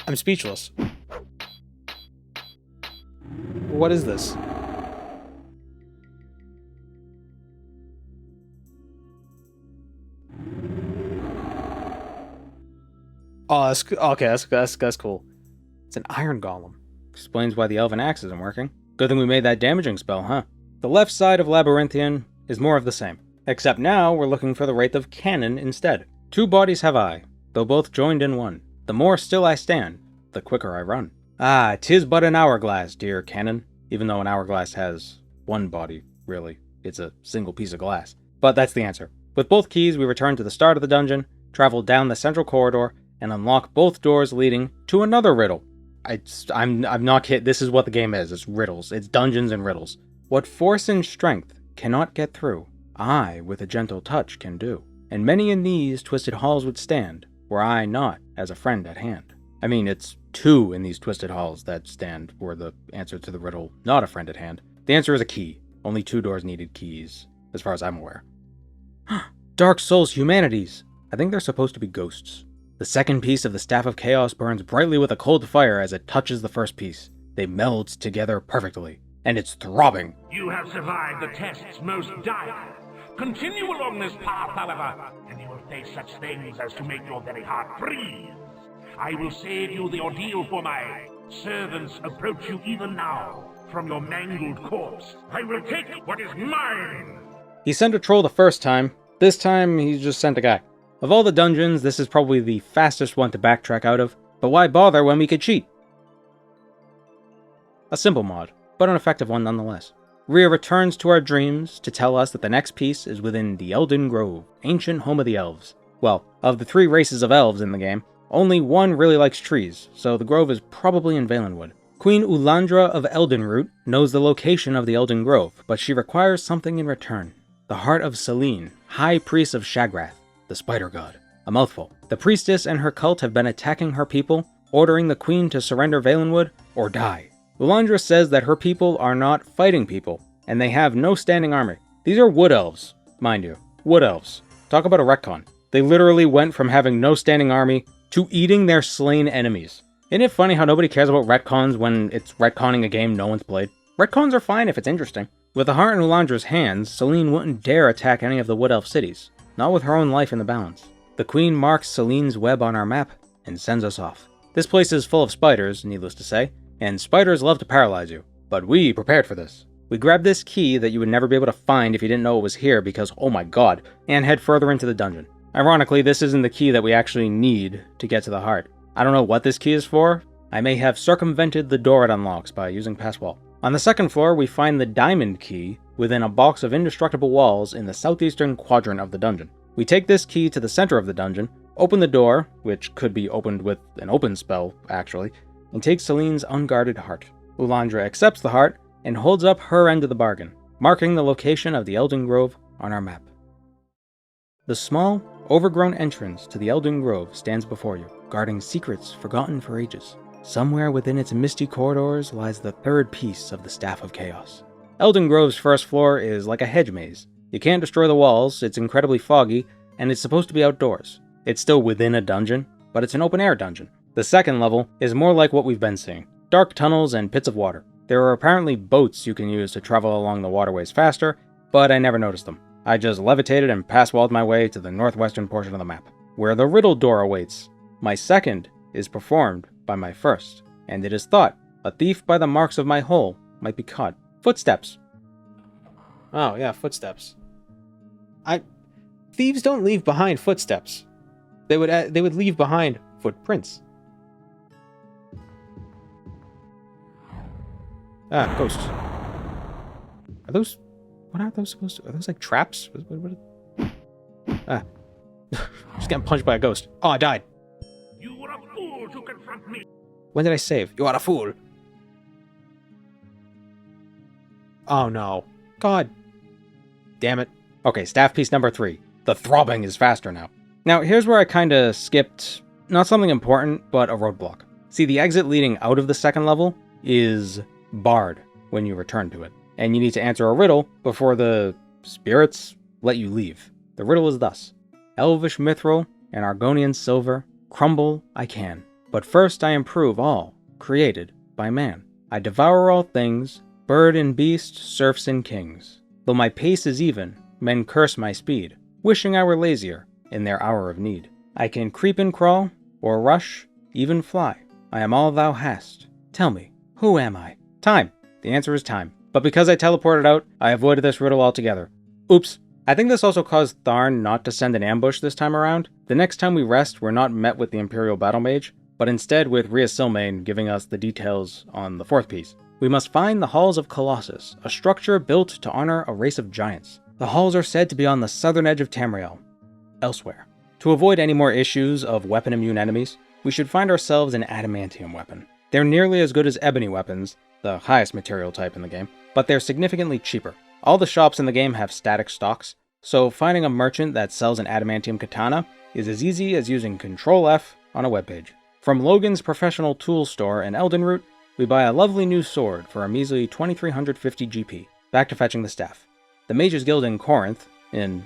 I'm speechless. What is this? Oh, that's cool. It's an iron golem. Explains why the elven axe isn't working. Good thing we made that damaging spell, huh? The left side of Labyrinthian is more of the same. Except now we're looking for the Wraith of Cannon instead. 2 bodies have I, though both joined in one. The more still I stand, the quicker I run. Ah, 'tis but an hourglass, dear Cannon. Even though an hourglass has 1 body, really. It's a single piece of glass. But that's the answer. With both keys, we return to the start of the dungeon, travel down the central corridor, and unlock both doors leading to another riddle. I'm not kidding. This is what the game is. It's riddles. It's dungeons and riddles. What force and strength cannot get through, I, with a gentle touch, can do. And many in these twisted halls would stand, were I not as a friend at hand. I mean, it's 2 in these twisted halls that stand were the answer to the riddle, not a friend at hand. The answer is a key. Only 2 doors needed keys, as far as I'm aware. Dark Souls Humanities! I think they're supposed to be ghosts. The second piece of the Staff of Chaos burns brightly with a cold fire as it touches the first piece. They meld together perfectly, and it's throbbing. You have survived the test's most dire. Continue along this path, however, and you will face such things as to make your very heart freeze. I will save you the ordeal, for my servants approach you even now. From your mangled corpse, I will take what is mine! He sent a troll the first time. This time, he just sent a guy. Of all the dungeons, this is probably the fastest one to backtrack out of, but why bother when we could cheat? A simple mod, but an effective one nonetheless. Rhea returns to our dreams to tell us that the next piece is within the Elden Grove, ancient home of the elves. Well, of the 3 races of elves in the game, only one really likes trees, so the grove is probably in Valenwood. Queen Ulandra of Eldenroot knows the location of the Elden Grove, but she requires something in return. The heart of Selene, High Priest of Shagrath, the Spider God. A mouthful. The priestess and her cult have been attacking her people, ordering the queen to surrender Valenwood or die. Ulandra says that her people are not fighting people, and they have no standing army. These are wood elves, mind you. Wood elves. Talk about a retcon. They literally went from having no standing army to eating their slain enemies. Isn't it funny how nobody cares about retcons when it's retconning a game no one's played? Retcons are fine if it's interesting. With the heart in Ulandra's hands, Selene wouldn't dare attack any of the wood elf cities. Not with her own life in the balance. The queen marks Selene's web on our map and sends us off. This place is full of spiders, needless to say, and spiders love to paralyze you. But we prepared for this. We grabbed this key that you would never be able to find if you didn't know it was here because, oh my god, and head further into the dungeon. Ironically, this isn't the key that we actually need to get to the heart. I don't know what this key is for. I may have circumvented the door it unlocks by using passwall. On the second floor, we find the diamond key within a box of indestructible walls in the southeastern quadrant of the dungeon. We take this key to the center of the dungeon, open the door, which could be opened with an open spell, actually, and take Selene's unguarded heart. Ulandra accepts the heart and holds up her end of the bargain, marking the location of the Elden Grove on our map. The small, overgrown entrance to the Elden Grove stands before you, guarding secrets forgotten for ages. Somewhere within its misty corridors lies the 3rd piece of the Staff of Chaos. Elden Grove's first floor is like a hedge maze. You can't destroy the walls, it's incredibly foggy, and it's supposed to be outdoors. It's still within a dungeon, but it's an open-air dungeon. The second level is more like what we've been seeing. Dark tunnels and pits of water. There are apparently boats you can use to travel along the waterways faster, but I never noticed them. I just levitated and passwalled my way to the northwestern portion of the map, where the riddle door awaits. My second is performed by my first, and it is thought a thief by the marks of my hole might be caught. Footsteps. Oh yeah, footsteps. Thieves don't leave behind footsteps. They would leave behind footprints. Ah, ghosts. Are those? What are those supposed to? Are those like traps? Just getting punched by a ghost. Oh, I died. You were a fool to confront me. When did I save? You are a fool. Oh no. God. Damn it. Okay, staff piece number 3. The throbbing is faster now. Now, here's where I kinda skipped, not something important, but a roadblock. See, the exit leading out of the second level is barred when you return to it. And you need to answer a riddle before the spirits let you leave. The riddle is thus. Elvish mithril and Argonian silver, crumble I can. But first I improve all, created by man. I devour all things, Bird and beast, serfs and kings. Though my pace is even, men curse my speed, wishing I were lazier in their hour of need. I can creep and crawl, or rush, even fly. I am all thou hast. Tell me, who am I? Time. The answer is time. But because I teleported out, I avoided this riddle altogether. Oops. I think this also caused Tharn not to send an ambush this time around. The next time we rest, we're not met with the Imperial battle mage, but instead with Rhea Silmain giving us the details on the fourth piece. We must find the Halls of Colossus, a structure built to honor a race of giants. The halls are said to be on the southern edge of Tamriel, elsewhere. To avoid any more issues of weapon-immune enemies, we should find ourselves an adamantium weapon. They're nearly as good as ebony weapons, the highest material type in the game, but they're significantly cheaper. All the shops in the game have static stocks, so finding a merchant that sells an adamantium katana is as easy as using Control F on a webpage. From Logan's professional tool store in Eldenroot, we buy a lovely new sword for a measly 2350 GP. Back to fetching the staff. The Mages Guild in Corinth,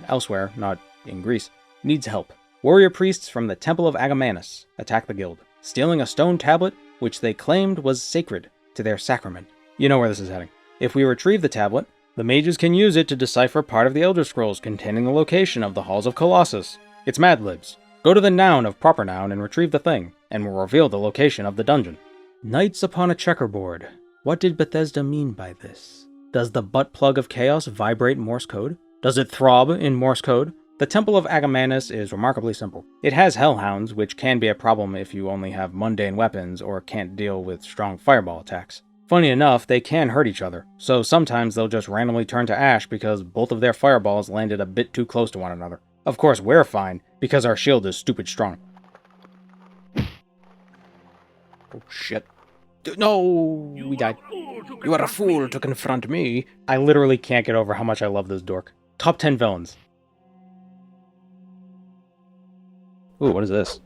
elsewhere, not in Greece, needs help. Warrior priests from the Temple of Agamemnus attack the guild, stealing a stone tablet which they claimed was sacred to their sacrament. You know where this is heading. If we retrieve the tablet, the mages can use it to decipher part of the Elder Scrolls containing the location of the Halls of Colossus. It's Mad Libs. Go to the noun of proper noun and retrieve the thing, and we'll reveal the location of the dungeon. Knights upon a checkerboard. What did Bethesda mean by this? Does the butt plug of chaos vibrate Morse code? Does it throb in Morse code? The Temple of Agamemnus is remarkably simple. It has hellhounds, which can be a problem if you only have mundane weapons or can't deal with strong fireball attacks. Funny enough, they can hurt each other, so sometimes they'll just randomly turn to ash because both of their fireballs landed a bit too close to one another. Of course, we're fine, because our shield is stupid strong. Oh shit. No! We died. You are a fool to confront me. I literally can't get over how much I love this dork. Top 10 villains. Ooh, what is this?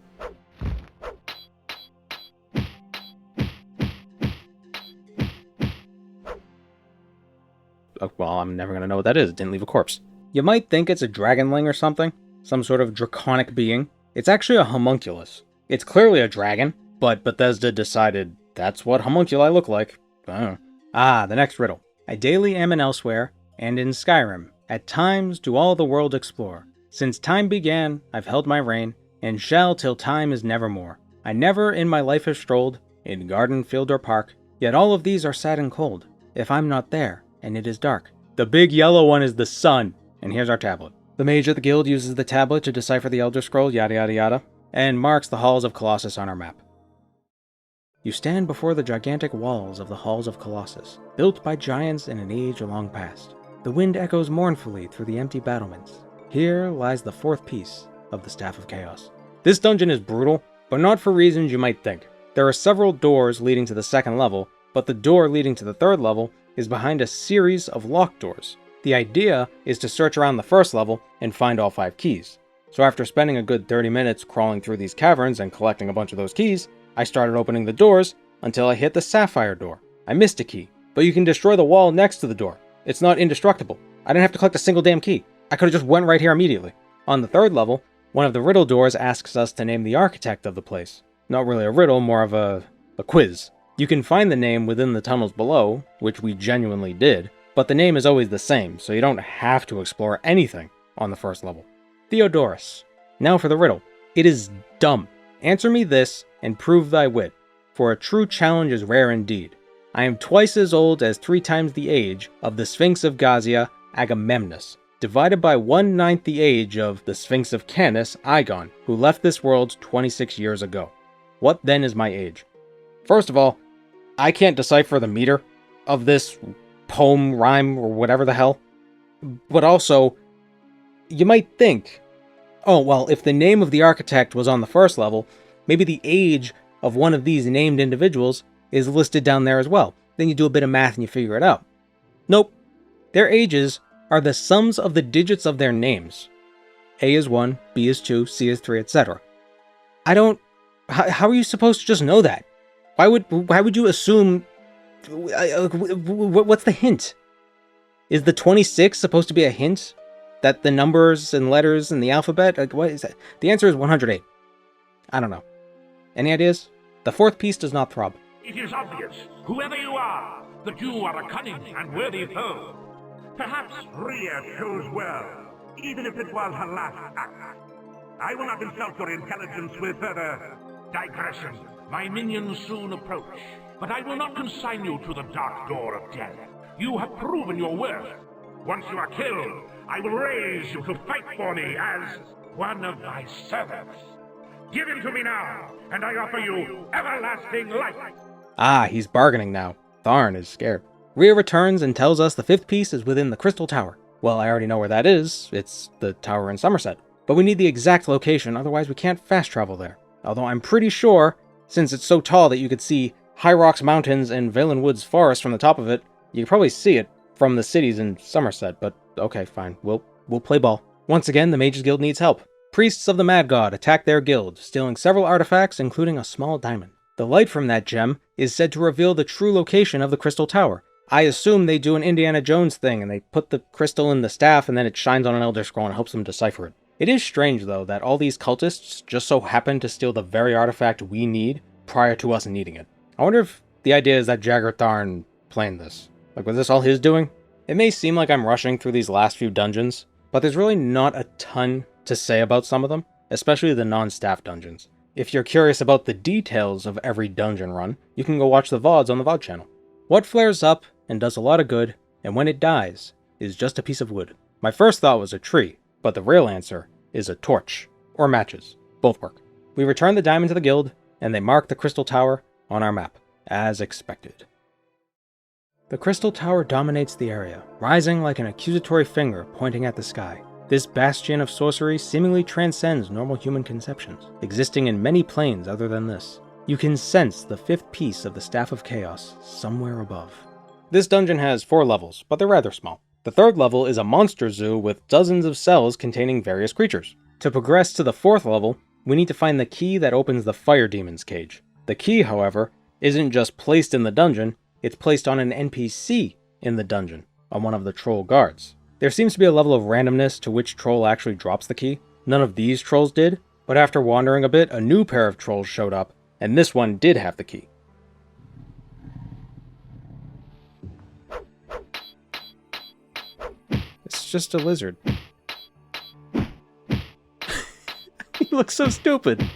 Oh, well, I'm never gonna know what that is. It didn't leave a corpse. You might think it's a dragonling or something. Some sort of draconic being. It's actually a homunculus. It's clearly a dragon, but Bethesda decided that's what homunculi look like. I don't know. Ah, the next riddle. I daily am in Elsewhere, and in Skyrim. At times do all the world explore. Since time began, I've held my reign, and shall till time is nevermore. I never in my life have strolled, in garden, field, or park, yet all of these are sad and cold, if I'm not there, and it is dark. The big yellow one is the sun, and here's our tablet. The mage of the guild uses the tablet to decipher the Elder Scroll, yada yada yada, and marks the Halls of Colossus on our map. You stand before the gigantic walls of the Halls of Colossus, built by giants in an age long past. The wind echoes mournfully through the empty battlements. Here lies the fourth piece of the Staff of Chaos. This dungeon is brutal, but not for reasons you might think. There are several doors leading to the second level, but the door leading to the third level is behind a series of locked doors. The idea is to search around the first level and find all 5 keys. So after spending a good 30 minutes crawling through these caverns and collecting a bunch of those keys, I started opening the doors until I hit the sapphire door. I missed a key, but you can destroy the wall next to the door. It's not indestructible. I didn't have to collect a single damn key. I could have just went right here immediately. On the third level, one of the riddle doors asks us to name the architect of the place. Not really a riddle, more of a quiz. You can find the name within the tunnels below, which we genuinely did, but the name is always the same, so you don't have to explore anything on the first level. Theodorus. Now for the riddle. It is dumb. Answer me this, and prove thy wit, for a true challenge is rare indeed. I am twice as old as 3 times the age of the Sphinx of Gazia, Agamemnus, divided by 1/9 the age of the Sphinx of Canis, Igon, who left this world 26 years ago. What then is my age? First of all, I can't decipher the meter of this poem, rhyme, or whatever the hell. But also, you might think, oh, well, if the name of the architect was on the first level, maybe the age of one of these named individuals is listed down there as well. Then you do a bit of math and you figure it out. Nope. Their ages are the sums of the digits of their names. A is 1, B is 2, C is 3, etc. How are you supposed to just know that? Why would you assume... What's the hint? Is the 26 supposed to be a hint? That the numbers and letters in the alphabet? Like, what is that? The answer is 108. I don't know. Any ideas? The fourth piece does not throb. It is obvious, whoever you are, that you are a cunning and worthy foe. Perhaps Rhea chose well, even if it was her last act. I will not insult your intelligence with further digression. My minions soon approach, but I will not consign you to the dark door of death. You have proven your worth. Once you are killed, I will raise you to fight for me as one of my servants. Give him to me now, and I offer you everlasting life. Ah, he's bargaining now. Tharn is scared. Rhea returns and tells us the 5th piece is within the Crystal Tower. Well, I already know where that is. It's the tower in Somerset. But we need the exact location, otherwise we can't fast travel there. Although I'm pretty sure, since it's so tall that you could see High Rocks Mountains and Valen Woods Forest from the top of it, you can probably see it from the cities in Somerset, but okay, fine. We'll play ball. Once again, the Mages Guild needs help. Priests of the Mad God attack their guild, stealing several artifacts, including a small diamond. The light from that gem is said to reveal the true location of the Crystal Tower. I assume they do an Indiana Jones thing, and they put the crystal in the staff, and then it shines on an Elder Scroll and helps them decipher it. It is strange, though, that all these cultists just so happen to steal the very artifact we need prior to us needing it. I wonder if the idea is that Jagar Tharn planned this. Like, was this all his doing? It may seem like I'm rushing through these last few dungeons, but there's really not a ton to say about some of them, especially the non-staff dungeons. If you're curious about the details of every dungeon run, you can go watch the VODs on the VOD channel. What flares up and does a lot of good, and when it dies, is just a piece of wood. My first thought was a tree, but the real answer is a torch, or matches. Both work. We return the diamond to the guild, and they mark the Crystal Tower on our map, as expected. The Crystal Tower dominates the area, rising like an accusatory finger pointing at the sky. This bastion of sorcery seemingly transcends normal human conceptions, existing in many planes other than this. You can sense the 5th piece of the Staff of Chaos somewhere above. This dungeon has 4 levels, but they're rather small. The 3rd level is a monster zoo with dozens of cells containing various creatures. To progress to the 4th level, we need to find the key that opens the Fire Demon's cage. The key, however, isn't just placed in the dungeon, it's placed on an NPC in the dungeon, on one of the troll guards. There seems to be a level of randomness to which troll actually drops the key. None of these trolls did, but after wandering a bit, a new pair of trolls showed up, and this one did have the key. It's just a lizard. He looks so stupid.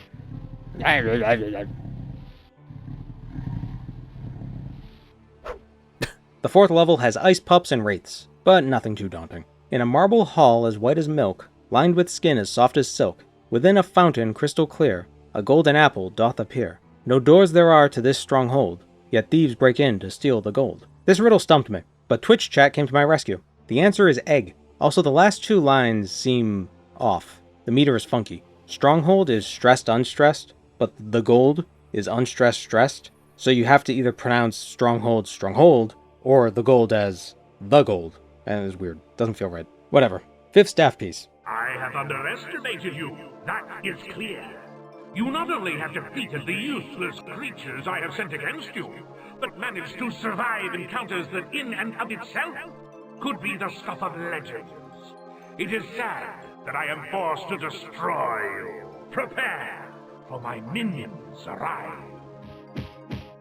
The 4th level has ice pups and wraiths, but nothing too daunting. In a marble hall as white as milk, lined with skin as soft as silk, within a fountain crystal clear, a golden apple doth appear. No doors there are to this stronghold, yet thieves break in to steal the gold. This riddle stumped me, but Twitch chat came to my rescue. The answer is egg. Also, the last 2 lines seem off. The meter is funky. Stronghold is stressed unstressed, but the gold is unstressed stressed, so you have to either pronounce stronghold stronghold, or the gold as the gold. And it's weird. Doesn't feel right. Whatever. 5th staff piece. I have underestimated you. That is clear. You not only have defeated the useless creatures I have sent against you, but managed to survive encounters that in and of itself could be the stuff of legends. It is sad that I am forced to destroy you. Prepare, for my minions arrive.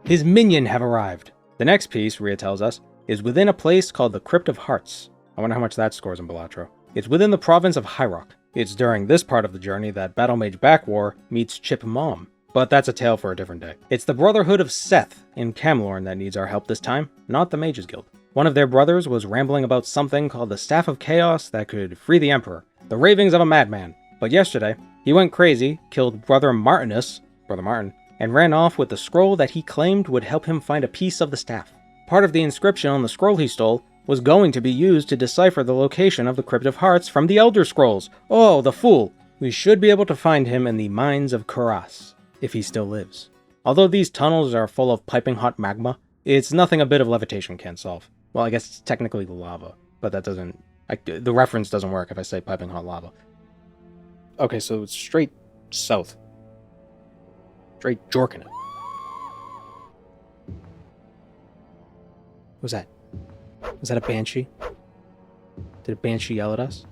His minion have arrived. The next piece, Rhea tells us, is within a place called the Crypt of Hearts. I wonder how much that scores in Balatro. It's within the province of High Rock. It's during this part of the journey that Battle Mage Backwar meets Chip Mom, but that's a tale for a different day. It's the Brotherhood of Seth in Camlorn that needs our help this time, not the Mages Guild. One of their brothers was rambling about something called the Staff of Chaos that could free the Emperor. The ravings of a madman. But yesterday, he went crazy, killed Brother Martin, and ran off with the scroll that he claimed would help him find a piece of the staff. Part of the inscription on the scroll he stole was going to be used to decipher the location of the Crypt of Hearts from the Elder Scrolls. Oh, the fool! We should be able to find him in the mines of Crwys, if he still lives. Although these tunnels are full of piping hot magma, it's nothing a bit of levitation can't solve. Well, I guess it's technically lava, but that doesn't... the reference doesn't work if I say piping hot lava. Okay, so it's straight south. Straight jorking it. What was that? Was that a banshee? Did a banshee yell at us?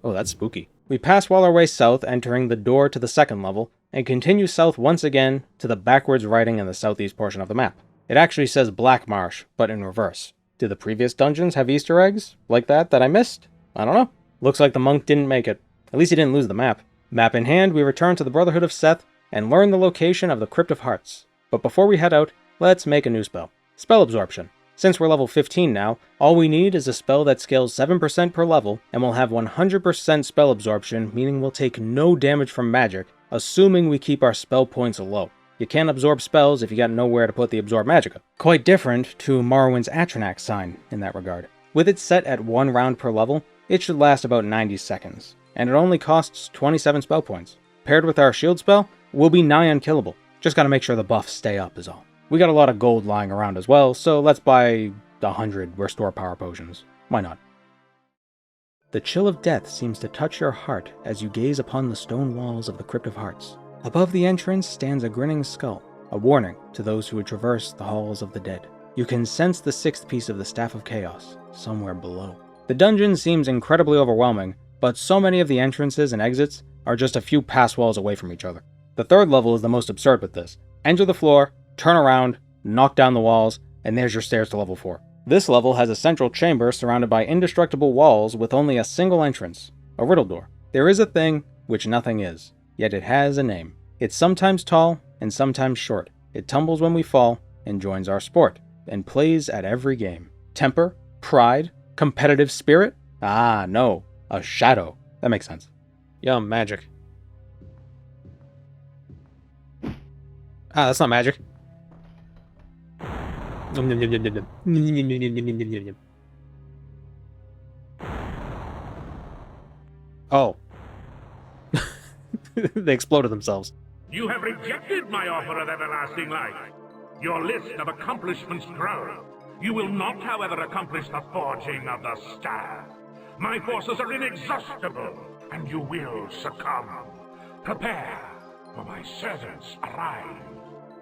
Oh, that's spooky. We pass while our way south, entering the door to the 2nd level, and continue south once again to the backwards writing in the southeast portion of the map. It actually says Black Marsh, but in reverse. Did the previous dungeons have Easter eggs like that I missed? I don't know. Looks like the monk didn't make it. At least he didn't lose the map. Map in hand, we return to the Brotherhood of Seth and learn the location of the Crypt of Hearts. But before we head out, let's make a new spell. Spell Absorption. Since we're level 15 now, all we need is a spell that scales 7% per level, and we'll have 100% spell absorption, meaning we'll take no damage from magic, assuming we keep our spell points low. You can't absorb spells if you got nowhere to put the absorb magicka. Quite different to Morrowind's Atronach sign in that regard. With it set at 1 round per level, it should last about 90 seconds, and it only costs 27 spell points. Paired with our shield spell, we'll be nigh unkillable. Just gotta make sure the buffs stay up is all. We got a lot of gold lying around as well, so let's buy 100 restore power potions. Why not? The chill of death seems to touch your heart as you gaze upon the stone walls of the Crypt of Hearts. Above the entrance stands a grinning skull, a warning to those who would traverse the halls of the dead. You can sense the 6th piece of the Staff of Chaos somewhere below. The dungeon seems incredibly overwhelming, but so many of the entrances and exits are just a few pass walls away from each other. The 3rd level is the most absurd with this. Enter the floor, turn around, knock down the walls, and there's your stairs to level 4. This level has a central chamber surrounded by indestructible walls with only a single entrance, a riddle door. There is a thing which nothing is, yet it has a name. It's sometimes tall and sometimes short. It tumbles when we fall and joins our sport, and plays at every game. Temper, pride, competitive spirit? Ah, no, a shadow. That makes sense. Yum, magic. Ah, that's not magic. Oh. They exploded themselves. You have rejected my offer of everlasting life. Your list of accomplishments grow. You will not, however, accomplish the forging of the staff. My forces are inexhaustible, and you will succumb. Prepare, for my servants arrive.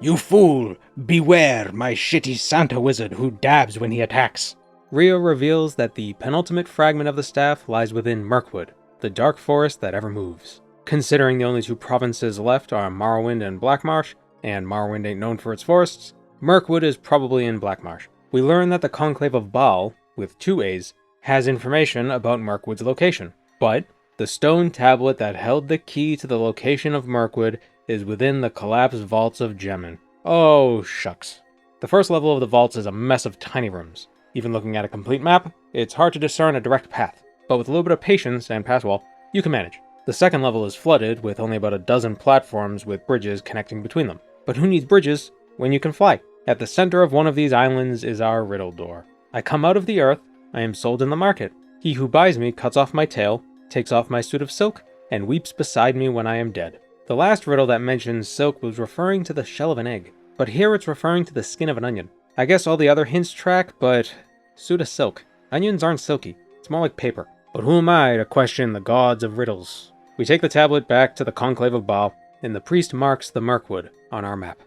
You fool! Beware my shitty Santa wizard who dabs when he attacks. Rio reveals that the penultimate fragment of the staff lies within Mirkwood, the dark forest that ever moves. Considering the only 2 provinces left are Morrowind and Blackmarsh, and Morrowind ain't known for its forests, Mirkwood is probably in Blackmarsh. We learn that the Conclave of Baal, with 2 A's, has information about Mirkwood's location, but the stone tablet that held the key to the location of Mirkwood is within the collapsed vaults of Gemin. Oh, shucks. The first level of the vaults is a mess of tiny rooms. Even looking at a complete map, it's hard to discern a direct path, but with a little bit of patience and pass wall, you can manage. The second level is flooded with only about a dozen platforms with bridges connecting between them. But who needs bridges when you can fly? At the center of one of these islands is our riddle door. I come out of the earth, I am sold in the market. He who buys me cuts off my tail, takes off my suit of silk, and weeps beside me when I am dead. The last riddle that mentions silk was referring to the shell of an egg, but here it's referring to the skin of an onion. I guess all the other hints track, but suit of silk. Onions aren't silky, it's more like paper. But who am I to question the gods of riddles? We take the tablet back to the Conclave of Baal, and the priest marks the Mirkwood on our map.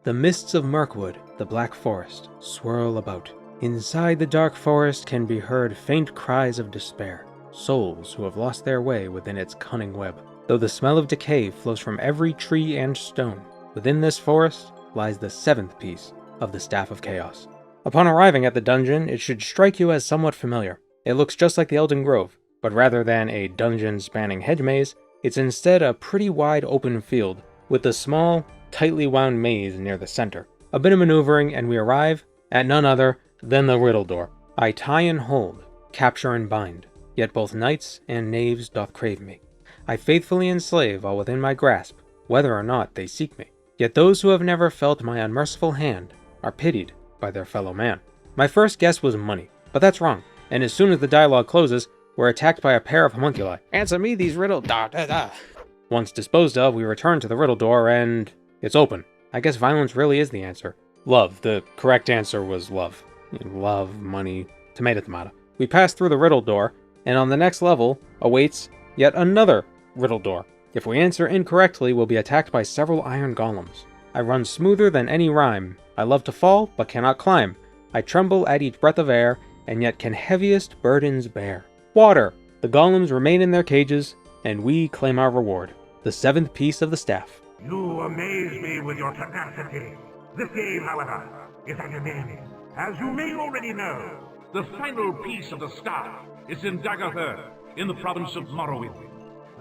The mists of Mirkwood, the black forest, swirl about. Inside the dark forest can be heard faint cries of despair, souls who have lost their way within its cunning web. Though the smell of decay flows from every tree and stone, within this forest lies the 7th piece of the Staff of Chaos. Upon arriving at the dungeon, it should strike you as somewhat familiar. It looks just like the Elden Grove, but rather than a dungeon-spanning hedge maze, it's instead a pretty wide open field, with a small, tightly wound maze near the center. A bit of maneuvering and we arrive at none other than the riddle door. I tie and hold, capture and bind, yet both knights and knaves doth crave me. I faithfully enslave all within my grasp, whether or not they seek me. Yet those who have never felt my unmerciful hand are pitied by their fellow man. My first guess was money, but that's wrong, and as soon as the dialogue closes, we're attacked by a pair of homunculi. Answer me these riddle da da da. Once disposed of, we return to the riddle door and it's open. I guess violence really is the answer. Love. The correct answer was love. Love, money, tomato. We pass through the riddle door, and on the next level awaits yet another riddle door. If we answer incorrectly, we'll be attacked by several iron golems. I run smoother than any rhyme. I love to fall, but cannot climb. I tremble at each breath of air, and yet can heaviest burdens bear. Water! The golems remain in their cages, and we claim our reward. the seventh piece of the staff. You amaze me with your tenacity. This game, however, is at an end. As you may already know, the final piece of the staff is in Dagoth-Ur, in the province of Morrowind.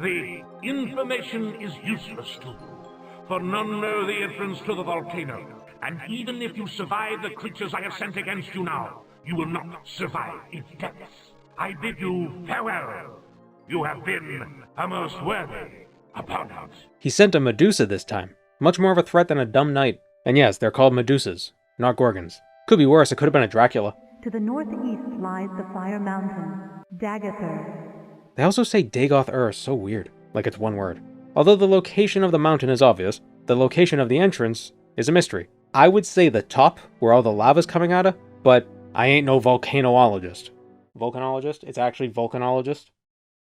The information is useless to you, for none know the entrance to the volcano. And even if you survive the creatures I have sent against you now, you will not survive its depths. I bid you farewell. You have been a most worthy opponent. He sent a Medusa this time. Much more of a threat than a dumb knight. And yes, they're called Medusas, not Gorgons. Could be worse, it could have been a Dracula. To the northeast lies the Fire Mountain, Dagoth-Ur. They also say Dagoth-Ur so weird, like it's one word. Although the location of the mountain is obvious, the location of the entrance is a mystery. I would say the top, where all the lava's coming out of, but I ain't no volcanologist. Volcanologist? It's actually volcanologist?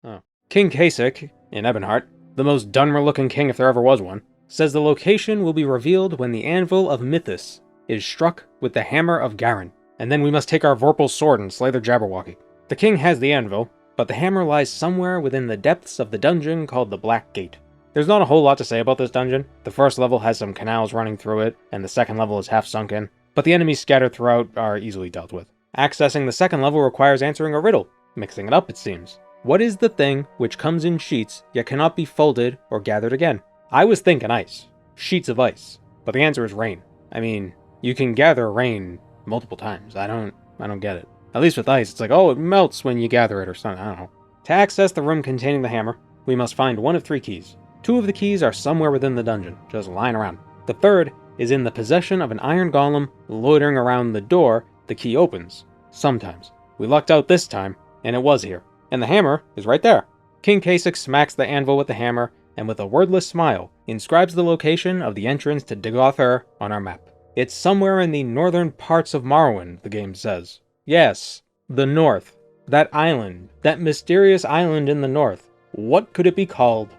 Oh. King Kasich, in Ebonheart, the most Dunmer-looking king if there ever was one, says the location will be revealed when the anvil of Mythos is struck with the hammer of Garin, and then we must take our Vorpal's sword and slay their Jabberwocky. The king has the anvil, but the hammer lies somewhere within the depths of the dungeon called the Black Gate. There's not a whole lot to say about this dungeon. The first level has some canals running through it, and the second level is half sunken, but the enemies scattered throughout are easily dealt with. Accessing the second level requires answering a riddle, mixing it up it seems. What is the thing which comes in sheets, yet cannot be folded or gathered again? I was thinking ice. Sheets of ice. But the answer is rain. I mean, you can gather rain multiple times. I don't get it. At least with ice, it's like, oh, it melts when you gather it or something. I don't know. To access the room containing the hammer, we must find one of 3 keys. 2 of the keys are somewhere within the dungeon, just lying around. The third is in the possession of an iron golem loitering around the door the key opens. Sometimes. We lucked out this time, and it was here. And the hammer is right there. King Kasich smacks the anvil with the hammer, and with a wordless smile, inscribes the location of the entrance to Dagoth-Ur on our map. It's somewhere in the northern parts of Morrowind, the game says. Yes, the north. That island. That mysterious island in the north. What could it be called?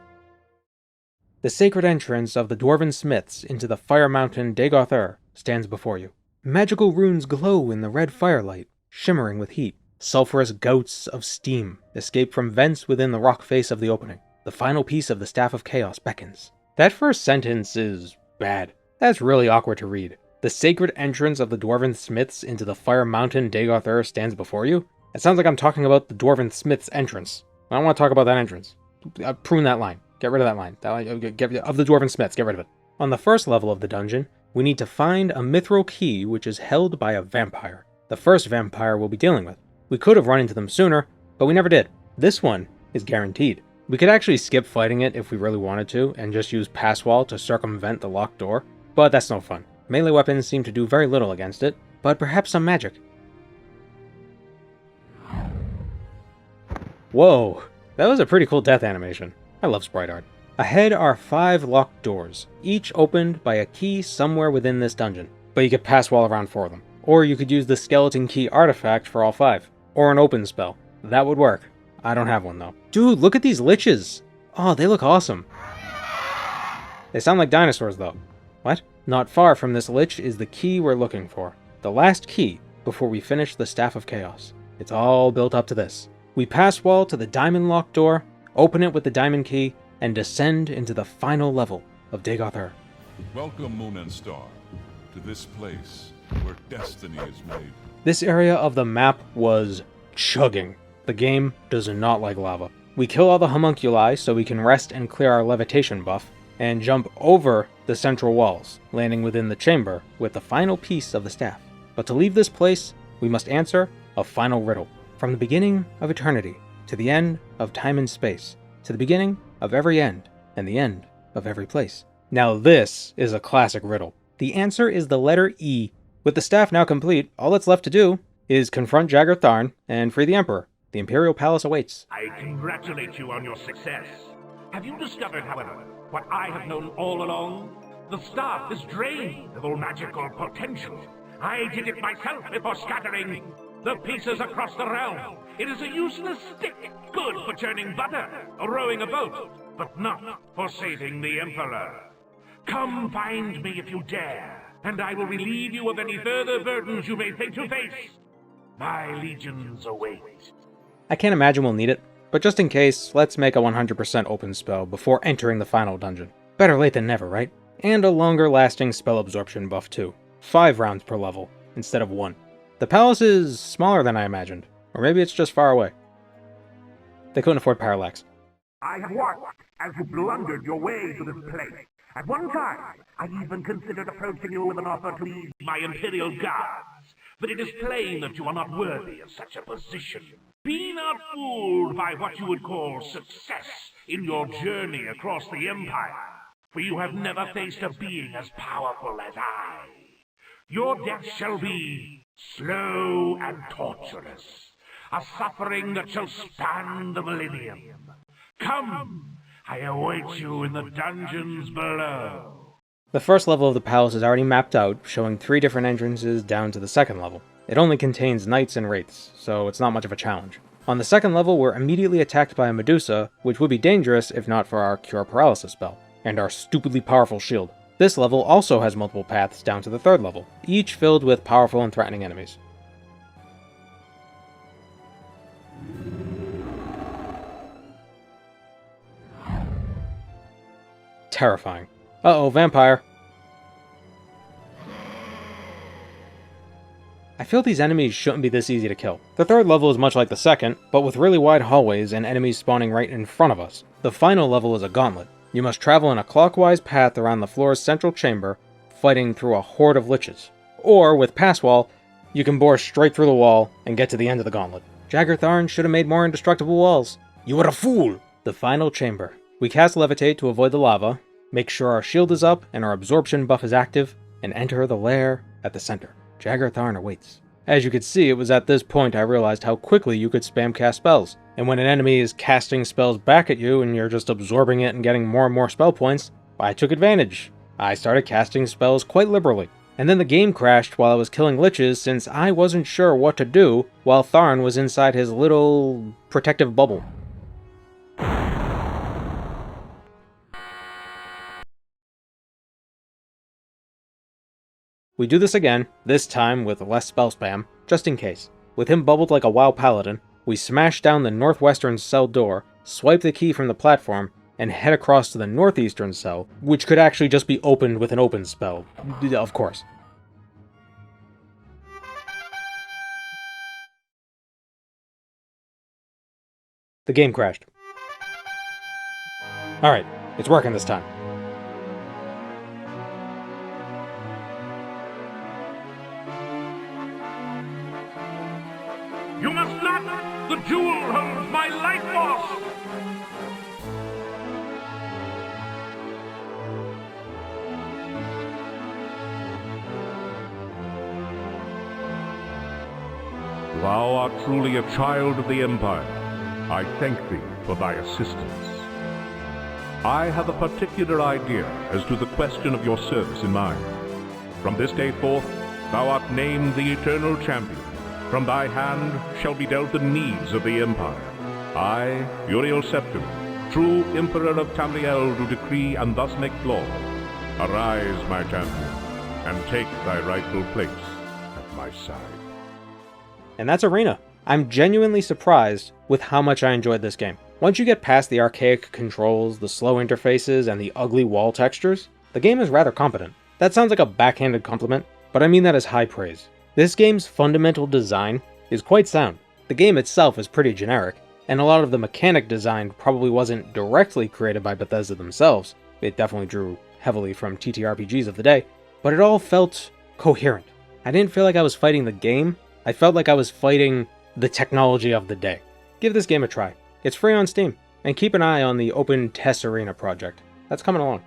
The sacred entrance of the Dwarven Smiths into the Fire Mountain Dagoth-Ur stands before you. Magical runes glow in the red firelight, shimmering with heat. Sulphurous gouts of steam escape from vents within the rock face of the opening. The final piece of the Staff of Chaos beckons. That first sentence is bad. That's really awkward to read. The sacred entrance of the Dwarven Smiths into the Fire Mountain Dagoth-Ur stands before you? It sounds like I'm talking about the Dwarven Smiths entrance. I don't want to talk about that entrance. Prune that line. Get rid of that line. Of the Dwarven Smiths, get rid of it. On the first level of the dungeon, we need to find a mithril key which is held by a vampire. The first vampire we'll be dealing with. We could have run into them sooner, but we never did. This one is guaranteed. We could actually skip fighting it if we really wanted to, and just use Passwall to circumvent the locked door, but that's no fun. Melee weapons seem to do very little against it, but perhaps some magic. Whoa, that was a pretty cool death animation. I love sprite art. Ahead are 5 locked doors, each opened by a key somewhere within this dungeon, but you could Passwall around 4 of them. Or you could use the skeleton key artifact for all 5. Or an open spell. That would work. I don't have one though. Dude, look at these liches! Oh, they look awesome. They sound like dinosaurs though. What? Not far from this lich is the key we're looking for. The last key before we finish the Staff of Chaos. It's all built up to this. We Passwall to the diamond locked door, open it with the diamond key, and descend into the final level of Dagoth-Ur. Welcome, Moon and Star, to this place where destiny is made. This area of the map was chugging. The game does not like lava. We kill all the homunculi so we can rest and clear our levitation buff, and jump over the central walls, landing within the chamber with the final piece of the staff. But to leave this place, we must answer a final riddle. From the beginning of eternity, to the end of time and space, to the beginning of every end, and the end of every place. Now this is a classic riddle. The answer is the letter E. With the staff now complete, all that's left to do is confront Jagar Tharn and free the Emperor. The Imperial Palace awaits. I congratulate you on your success. Have you discovered, however, what I have known all along? The staff is drained of all magical potential. I did it myself before scattering the pieces across the realm. It is a useless stick, good for churning butter or rowing a boat, but not for saving the Emperor. Come find me if you dare, and I will relieve you of any further burdens you may think to face. My legions await. I can't imagine we'll need it. but just in case, let's make a 100% open spell before entering the final dungeon. Better late than never, right? And a longer lasting spell absorption buff too. 5 rounds per level, instead of 1. The palace is smaller than I imagined, or maybe it's just far away. They couldn't afford parallax. I have watched as you blundered your way to this place. At one time, I even considered approaching you with an offer to lead my Imperial guards, but it is plain that you are not worthy of such a position. Be not fooled by what you would call success in your journey across the Empire, for you have never faced a being as powerful as I. Your death shall be slow and torturous, a suffering that shall span the millennium. Come, I await you in the dungeons below. The first level of the palace is already mapped out, showing 3 different entrances down to the second level. It only contains knights and wraiths, so it's not much of a challenge. On the second level, we're immediately attacked by a Medusa, which would be dangerous if not for our Cure Paralysis spell, and our stupidly powerful shield. This level also has multiple paths down to the third level, each filled with powerful and threatening enemies. Terrifying. Uh-oh, vampire. I feel these enemies shouldn't be this easy to kill. The third level is much like the second, but with really wide hallways and enemies spawning right in front of us. The final level is a gauntlet. You must travel in a clockwise path around the floor's central chamber, fighting through a horde of liches. Or, with Pass Wall, you can bore straight through the wall and get to the end of the gauntlet. Jagar Tharn should have made more indestructible walls. You are a fool! The final chamber. We cast Levitate to avoid the lava, make sure our shield is up and our absorption buff is active, and enter the lair at the center. Jagar Tharn awaits. As you could see, it was at this point I realized how quickly you could spam cast spells. And when an enemy is casting spells back at you and you're just absorbing it and getting more and more spell points, I took advantage. I started casting spells quite liberally. And then the game crashed while I was killing liches since I wasn't sure what to do while Tharn was inside his little protective bubble. We do this again, this time with less spell spam, just in case. With him bubbled like a WoW paladin, we smash down the northwestern cell door, swipe the key from the platform, and head across to the northeastern cell, which could actually just be opened with an open spell, of course. The game crashed. Alright, it's working this time. You must not! The jewel holds my life force! Thou art truly a child of the Empire. I thank thee for thy assistance. I have a particular idea as to the question of your service in mind. From this day forth, thou art named the Eternal Champion. From thy hand shall be dealt the needs of the Empire. I, Uriel Septim, true Emperor of Tamriel, do decree and thus make law. Arise, my champion, and take thy rightful place at my side. And that's Arena. I'm genuinely surprised with how much I enjoyed this game. Once you get past the archaic controls, the slow interfaces, and the ugly wall textures, the game is rather competent. That sounds like a backhanded compliment, but I mean that as high praise. This game's fundamental design is quite sound. The game itself is pretty generic, and a lot of the mechanic design probably wasn't directly created by Bethesda themselves. It definitely drew heavily from TTRPGs of the day, but it all felt coherent. I didn't feel like I was fighting the game, I felt like I was fighting the technology of the day. Give this game a try. It's free on Steam, and keep an eye on the Open Test Arena project. That's coming along.